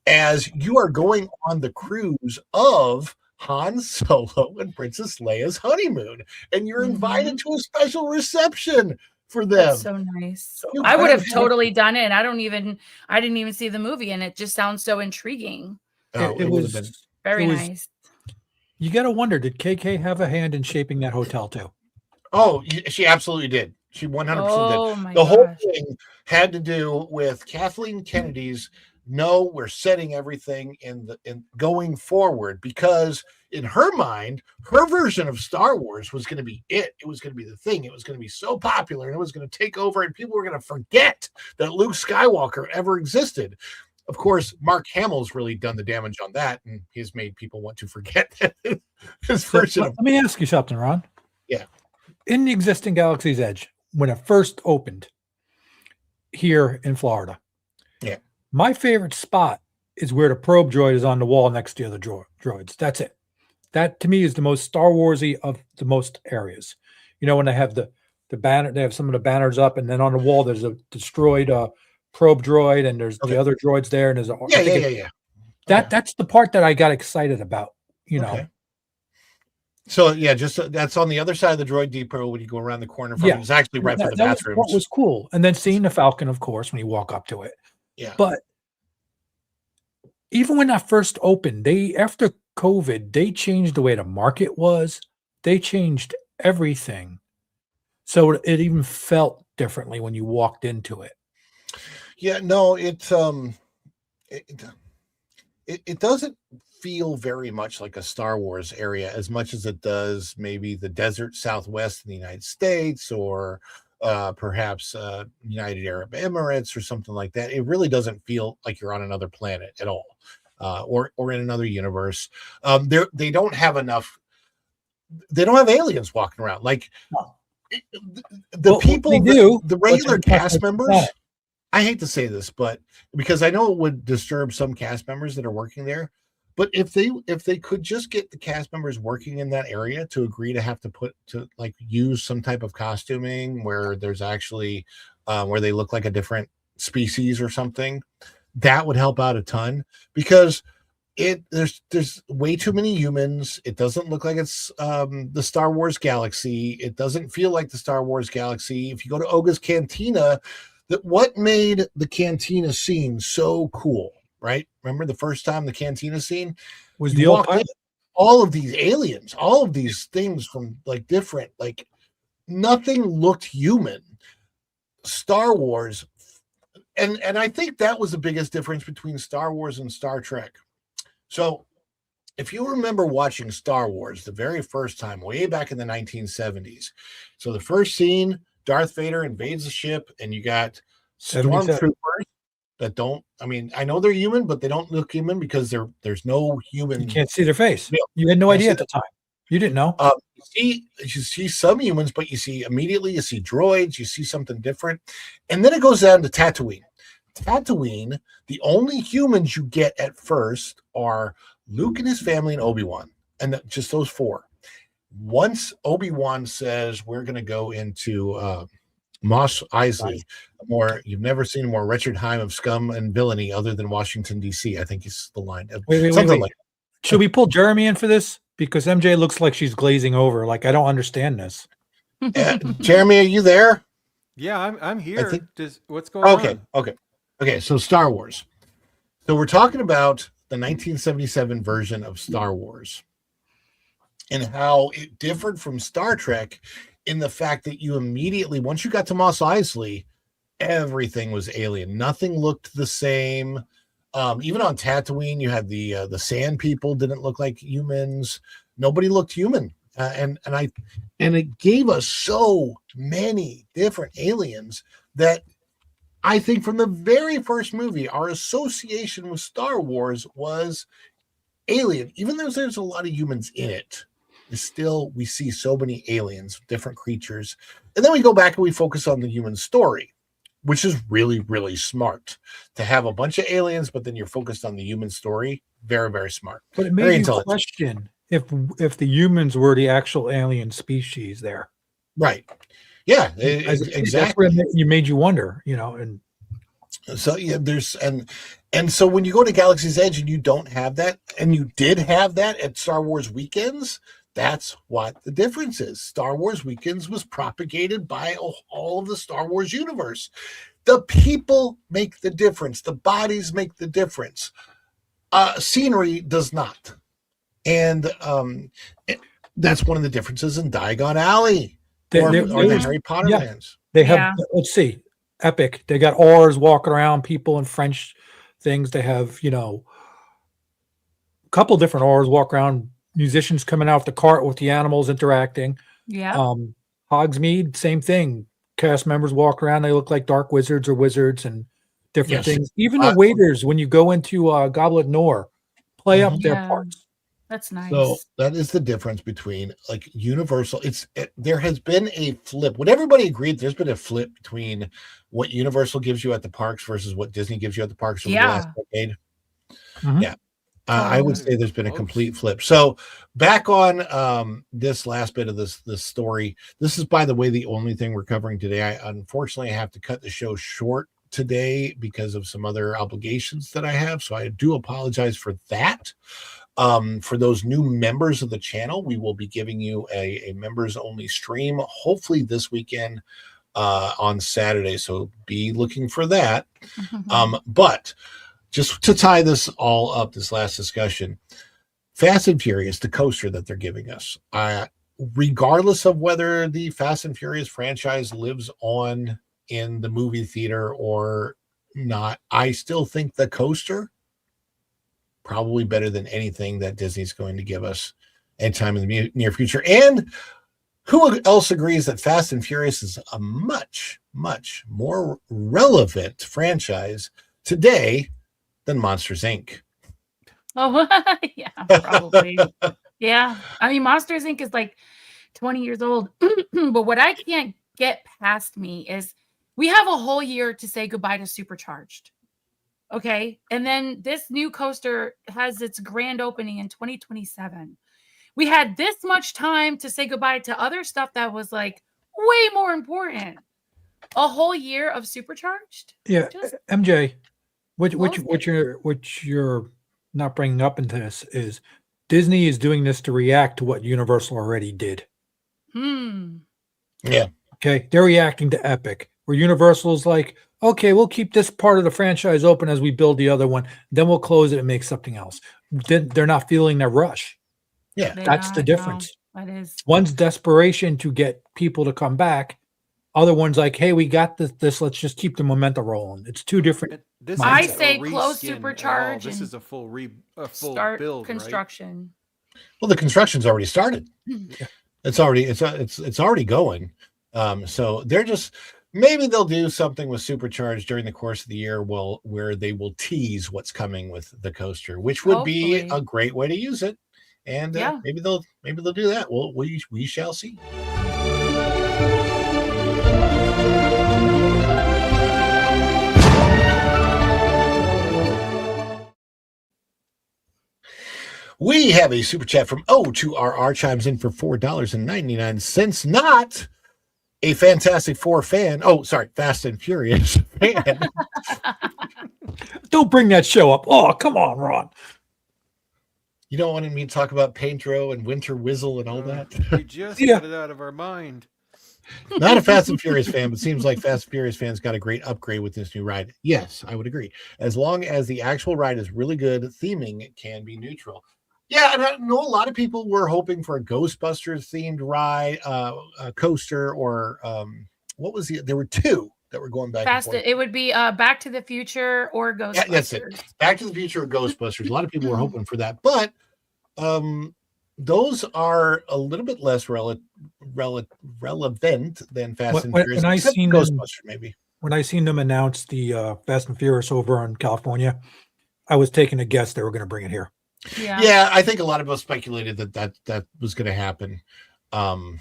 as you are going on the cruise of Han Solo and Princess Leia's honeymoon, and you're invited to a special reception for them. That's so nice. I would have totally done it. And I didn't even see the movie, and it just sounds so intriguing. It was very nice. You got to wonder, did KK have a hand in shaping that hotel too? Oh, she absolutely did. She 100% did. The whole thing had to do with Kathleen Kennedy's, no, we're setting everything in going forward, because in her mind, her version of Star Wars was going to be it. It was going to be the thing. It was going to be so popular, and it was going to take over, and people were going to forget that Luke Skywalker ever existed. Of course, Mark Hamill's really done the damage on that, and he's made people want to forget his version. Let me ask you something, Ron. Yeah. In the existing Galaxy's Edge, when it first opened here in Florida, yeah, my favorite spot is where the probe droid is on the wall next to the other droids. That's it. That to me is the most Star Warsy of the most areas. You know, when they have the banner, they have some of the banners up, and then on the wall there's a destroyed probe droid, and there's the other droids there, and there's yeah. That's the part that I got excited about. You know. So yeah, just that's on the other side of the droid depot when you go around the corner from it. It's actually right by the bathrooms. What was cool, and then seeing the Falcon, of course, when you walk up to it. Yeah, but even when that first opened, after COVID, they changed the way the market was. They changed everything, so it even felt differently when you walked into it. Yeah, no, it doesn't feel very much like a Star Wars area as much as it does maybe the desert Southwest in the United States, or perhaps United Arab Emirates or something like that. It really doesn't feel like you're on another planet at all, or in another universe. They don't have enough. They don't have aliens walking around like the people. They do, the regular cast members. I hate to say this, but because I know it would disturb some cast members that are working there. But if they could just get the cast members working in that area to agree to have to use some type of costuming where there's actually where they look like a different species or something, that would help out a ton, because there's way too many humans. It doesn't look like it's the Star Wars galaxy. It doesn't feel like the Star Wars galaxy. If you go to Oga's Cantina, what made the Cantina scene so cool, right? Remember the first time the cantina scene Was You the old walked in, pilot? all of these aliens, all of these things from like different, like nothing looked human. Star Wars, and I think that was the biggest difference between Star Wars and Star Trek. So if you remember watching Star Wars the very first time, way back in the 1970s, so the first scene, Darth Vader invades the ship, and you got 77. stormtroopers that don't. I mean, I know they're human, but they don't look human because there's no human. You can't see their face. Yeah. You had no Can't idea see at the time. You didn't know. You see some humans, but you see droids, you see something different. And then it goes down to Tatooine. Tatooine, the only humans you get at first are Luke and his family and Obi-Wan, and just those four. Once Obi-Wan says we're going to go into Mos Eisley, you've never seen a more wretched time of scum and villainy other than Washington, D.C. I think is the line. Something like that. Should we pull Jeremy in for this? Because MJ looks like she's glazing over. Like, I don't understand this. Jeremy, are you there? Yeah, I'm here. think- What's going on? Okay. So Star Wars. So we're talking about the 1977 version of Star Wars and how it differed from Star Trek in the fact that you immediately, once you got to Mos Eisley, everything was alien. Nothing looked the same. Even on Tatooine, you had the sand people didn't look like humans. Nobody looked human, and it gave us so many different aliens that I think from the very first movie, our association with Star Wars was alien. Even though there's a lot of humans in it, still we see so many aliens, different creatures, and then we go back and we focus on the human story, which is really, really smart to have a bunch of aliens, but then you're focused on the human story. Very, very smart. But it made you question if the humans were the actual alien species there. Right. Yeah, That's exactly. where you made you wonder, and so yeah, and so when you go to Galaxy's Edge and you don't have that, and you did have that at Star Wars Weekends, that's what the difference is. Star Wars Weekends was propagated by all of the Star Wars universe. The people make the difference. The bodies make the difference. Scenery does not. And that's one of the differences in Diagon Alley or the Harry Potter lands. They have, let's see, Epic. They got oars walking around, people in French things. They have, a couple different oars walk around, musicians coming out the cart with the animals interacting. Yeah. Hogsmeade, same thing. Cast members walk around. They look like dark wizards or wizards and different things. Even the waiters, when you go into Goblet Noir, play up their parts. That's nice. So that is the difference between like Universal. There has been a flip. Would everybody agree there's been a flip between what Universal gives you at the parks versus what Disney gives you at the parks over the last decade? Mm-hmm. Yeah. I would say there's been a complete flip. So back on this last bit of this story, this is, by the way, the only thing we're covering today. I unfortunately have to cut the show short today because of some other obligations that I have. So I do apologize for that. For those new members of the channel, we will be giving you a members only stream, hopefully this weekend on Saturday. So be looking for that. But just to tie this all up, this last discussion, Fast and Furious, the coaster that they're giving us, regardless of whether the Fast and Furious franchise lives on in the movie theater or not, I still think the coaster probably better than anything that Disney's going to give us anytime in the near future. And who else agrees that Fast and Furious is a much, much more relevant franchise today than Monsters, Inc.? Oh, yeah, probably. Yeah. I mean, Monsters, Inc. is like 20 years old. But what I can't get past me is we have a whole year to say goodbye to Supercharged. Okay. And then this new coaster has its grand opening in 2027. We had this much time to say goodbye to other stuff that was like way more important. A whole year of Supercharged? Yeah. MJ, what you're not bringing up into this is Disney is doing this to react to what Universal already did. Yeah. Okay. They're reacting to Epic, where Universal's like, okay, we'll keep this part of the franchise open as we build the other one. Then we'll close it and make something else. Then they're not feeling their rush. Yeah, that's the difference. That is. One's desperation to get people to come back. Other one's like, hey, we got this. Let's just keep the momentum rolling. It's two different. This I isn't a say close reskin at all. Supercharge This and is a full start build, construction. Well, the construction's already started. It's already going. So they're just maybe they'll do something with Supercharge during the course of the year, where they will tease what's coming with the coaster, which would be a great way to use it. And maybe they'll do that. Well, we shall see. We have a super chat from O2RR, chimes in for $4.99. Not a Fantastic Four fan. Oh, sorry, Fast and Furious fan. Don't bring that show up. Oh, come on, Ron. You don't want me to talk about Pedro and Winter Whizzle and all that? We just got it out of our mind. Not a Fast and Furious fan, but seems like Fast and Furious fans got a great upgrade with this new ride. Yes, I would agree. As long as the actual ride is really good, theming can be neutral. Yeah, and I know a lot of people were hoping for a Ghostbusters themed ride, coaster, or what was there were two that were going back. Fast. And forth. It would be Back to the Future or Ghostbusters. Yeah, that's it. Back to the Future or Ghostbusters. A lot of people were hoping for that, but those are a little bit less relevant than Fast and Furious. When I seen Ghostbusters, maybe when I seen them announce the Fast and Furious over in California, I was taking a guess they were going to bring it here. Yeah, I think a lot of us speculated that was going to happen. And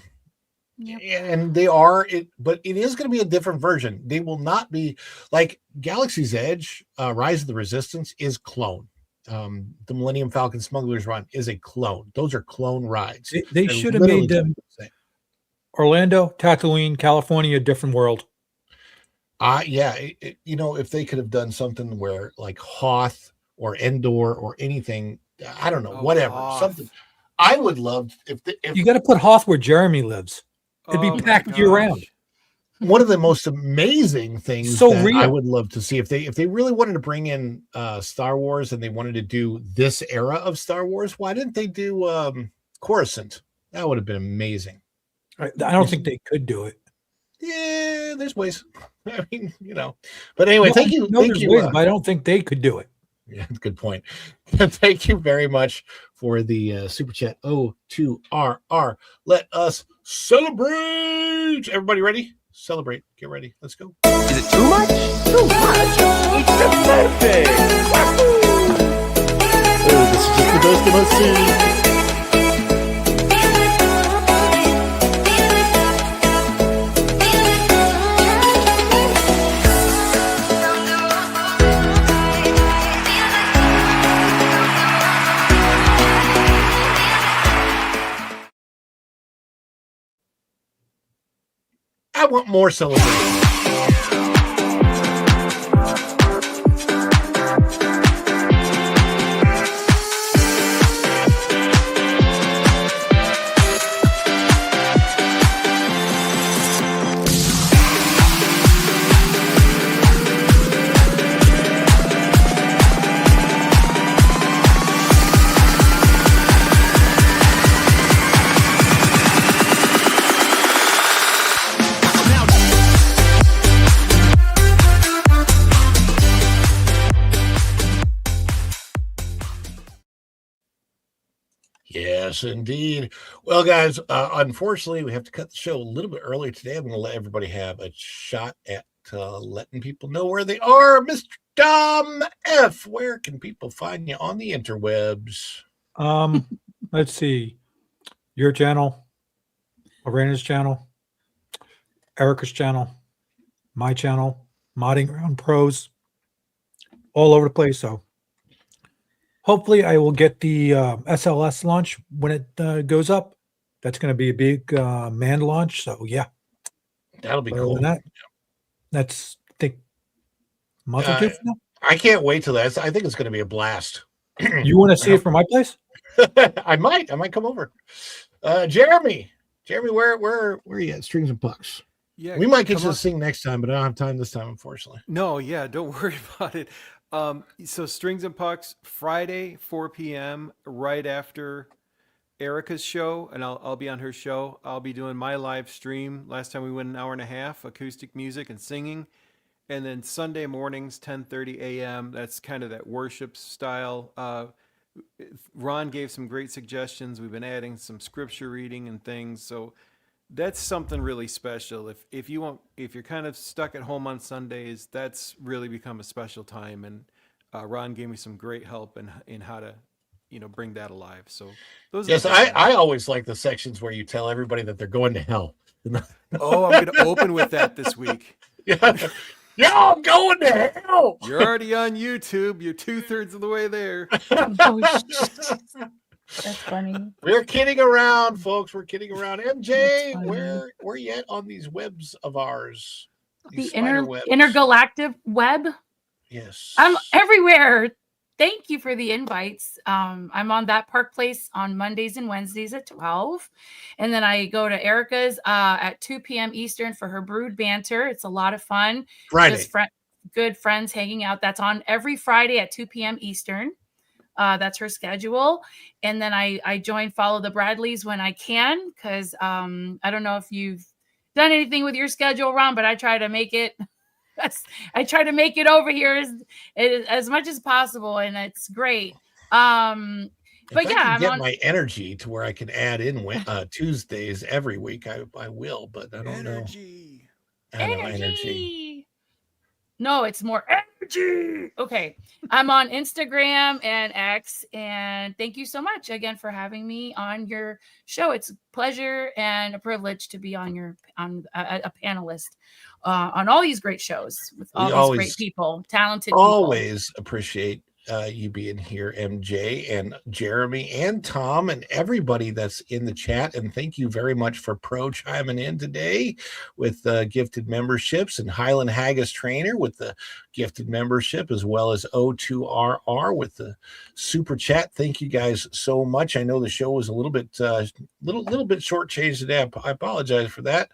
they are it, but it is going to be a different version. They will not be like Galaxy's Edge. Rise of the Resistance is clone. The Millennium Falcon Smuggler's Run is a clone. Those are clone rides. They should have made them Orlando, Tatooine, California, a different world. Yeah, if they could have done something where like Hoth or Endor or anything, I don't know, whatever, something. I would love if you got to put Hoth where Jeremy lives. It'd be packed year round. One of the most amazing things that I would love to see if they really wanted to bring in Star Wars and they wanted to do this era of Star Wars, why didn't they do Coruscant? That would have been amazing. I don't think they could do it. Yeah, there's ways. I mean, But anyway, thank you. Thank you. But I don't think they could do it. Yeah, good point. Thank you very much for the super chat. O2RR. Let us celebrate. Everybody ready? Celebrate. Get ready. Let's go. Is it too much? Too much. It's just perfect. Oh, this is just the best of us. I want more celebration. Yes, indeed. Well, guys, unfortunately, we have to cut the show a little bit earlier today. I'm going to let everybody have a shot at letting people know where they are. Mr. Dom F., where can people find you on the interwebs? Let's see. Your channel, Lorena's channel, Erica's channel, my channel, Modding Around Pros, all over the place. So hopefully I will get the SLS launch when it goes up. That's going to be a big manned launch. So yeah, that'll be cool. That's I think a month or two from now. I can't wait till that. I think it's going to be a blast. You want to see it from my place? I might come over. Jeremy, where are you at? Strings and Pucks. Yeah, We might get come you up- to sing next time, but I don't have time this time, unfortunately. No, yeah, don't worry about it. So Strings and Pucks, Friday, 4 p.m., right after Erica's show, and I'll be on her show. I'll be doing my live stream. Last time we went an hour and a half, acoustic music and singing. And then Sunday mornings, 10:30 a.m., that's kind of that worship style. Ron gave some great suggestions. We've been adding some scripture reading and things. So that's something really special. If you're kind of stuck at home on Sundays, that's really become a special time. And Ron gave me some great help in how to, bring that alive. So those. Yes, are the things I always like the sections where you tell everybody that they're going to hell. Oh, I'm going to open with that this week. Yeah, I'm going to hell. You're already on YouTube. You're 2/3 of the way there. That's funny. We're kidding around, folks. We're kidding around. MJ, where you at on these webs of ours? The These spider webs? intergalactic web. Yes. I'm everywhere. Thank you for the invites. I'm on That Park Place on Mondays and Wednesdays at 12. And then I go to Erica's at 2 p.m. Eastern for her Brood Banter. It's a lot of fun. Friday. Just good friends hanging out. That's on every Friday at 2 p.m. Eastern. That's her schedule. And then I join Follow the Bradleys when I can, because I don't know if you've done anything with your schedule, Ron, but I try to make it over here as much as possible, and it's great. But I yeah, can I'm get on my energy to where I can add in Tuesdays every week. I will, but I don't know. I know energy. No, it's more energy. Okay. I'm on Instagram and X, and thank you so much again for having me on your show. It's a pleasure and a privilege to be on a panelist on all these great shows with all these great people, talented people. Always appreciate you being here, MJ and Jeremy and Tom and everybody that's in the chat. And thank you very much for Pro chiming in today with gifted memberships, and Highland Haggis Trainer with the gifted membership, as well as O2RR with the super chat. Thank you guys so much. I know the show was a little bit shortchanged today. I apologize for that.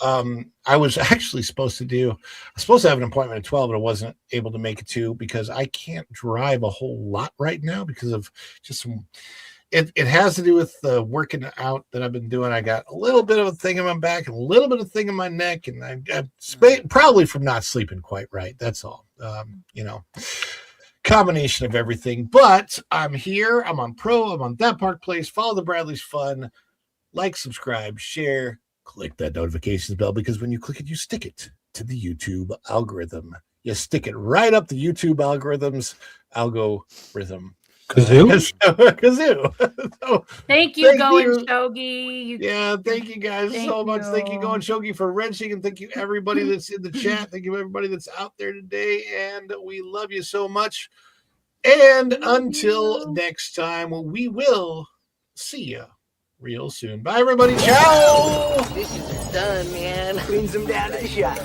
I was actually supposed to have an appointment at 12, but I wasn't able to make it to, because I can't drive a whole lot right now because of just some, it has to do with the working out that I've been doing. I got a little bit of a thing in my back and a little bit of thing in my neck, and I probably from not sleeping quite right. That's all. Combination of everything. But I'm here. I'm on Pro. I'm on That Park Place. Follow the Bradley's Fun. Like, subscribe, share. Click that notifications bell, because when you click it, you stick it to the YouTube algorithm. You stick it right up the YouTube algorithm. Kazoo. So, thank you, Going Shogi. Thank you guys so much. Thank you, Going Shogi, for wrenching, and thank you everybody that's in the chat. Thank you everybody that's out there today, and we love you so much. And until next time, we will see you real soon. Bye, everybody. Ciao. Dishes are done, man. Cleans them down to the shop.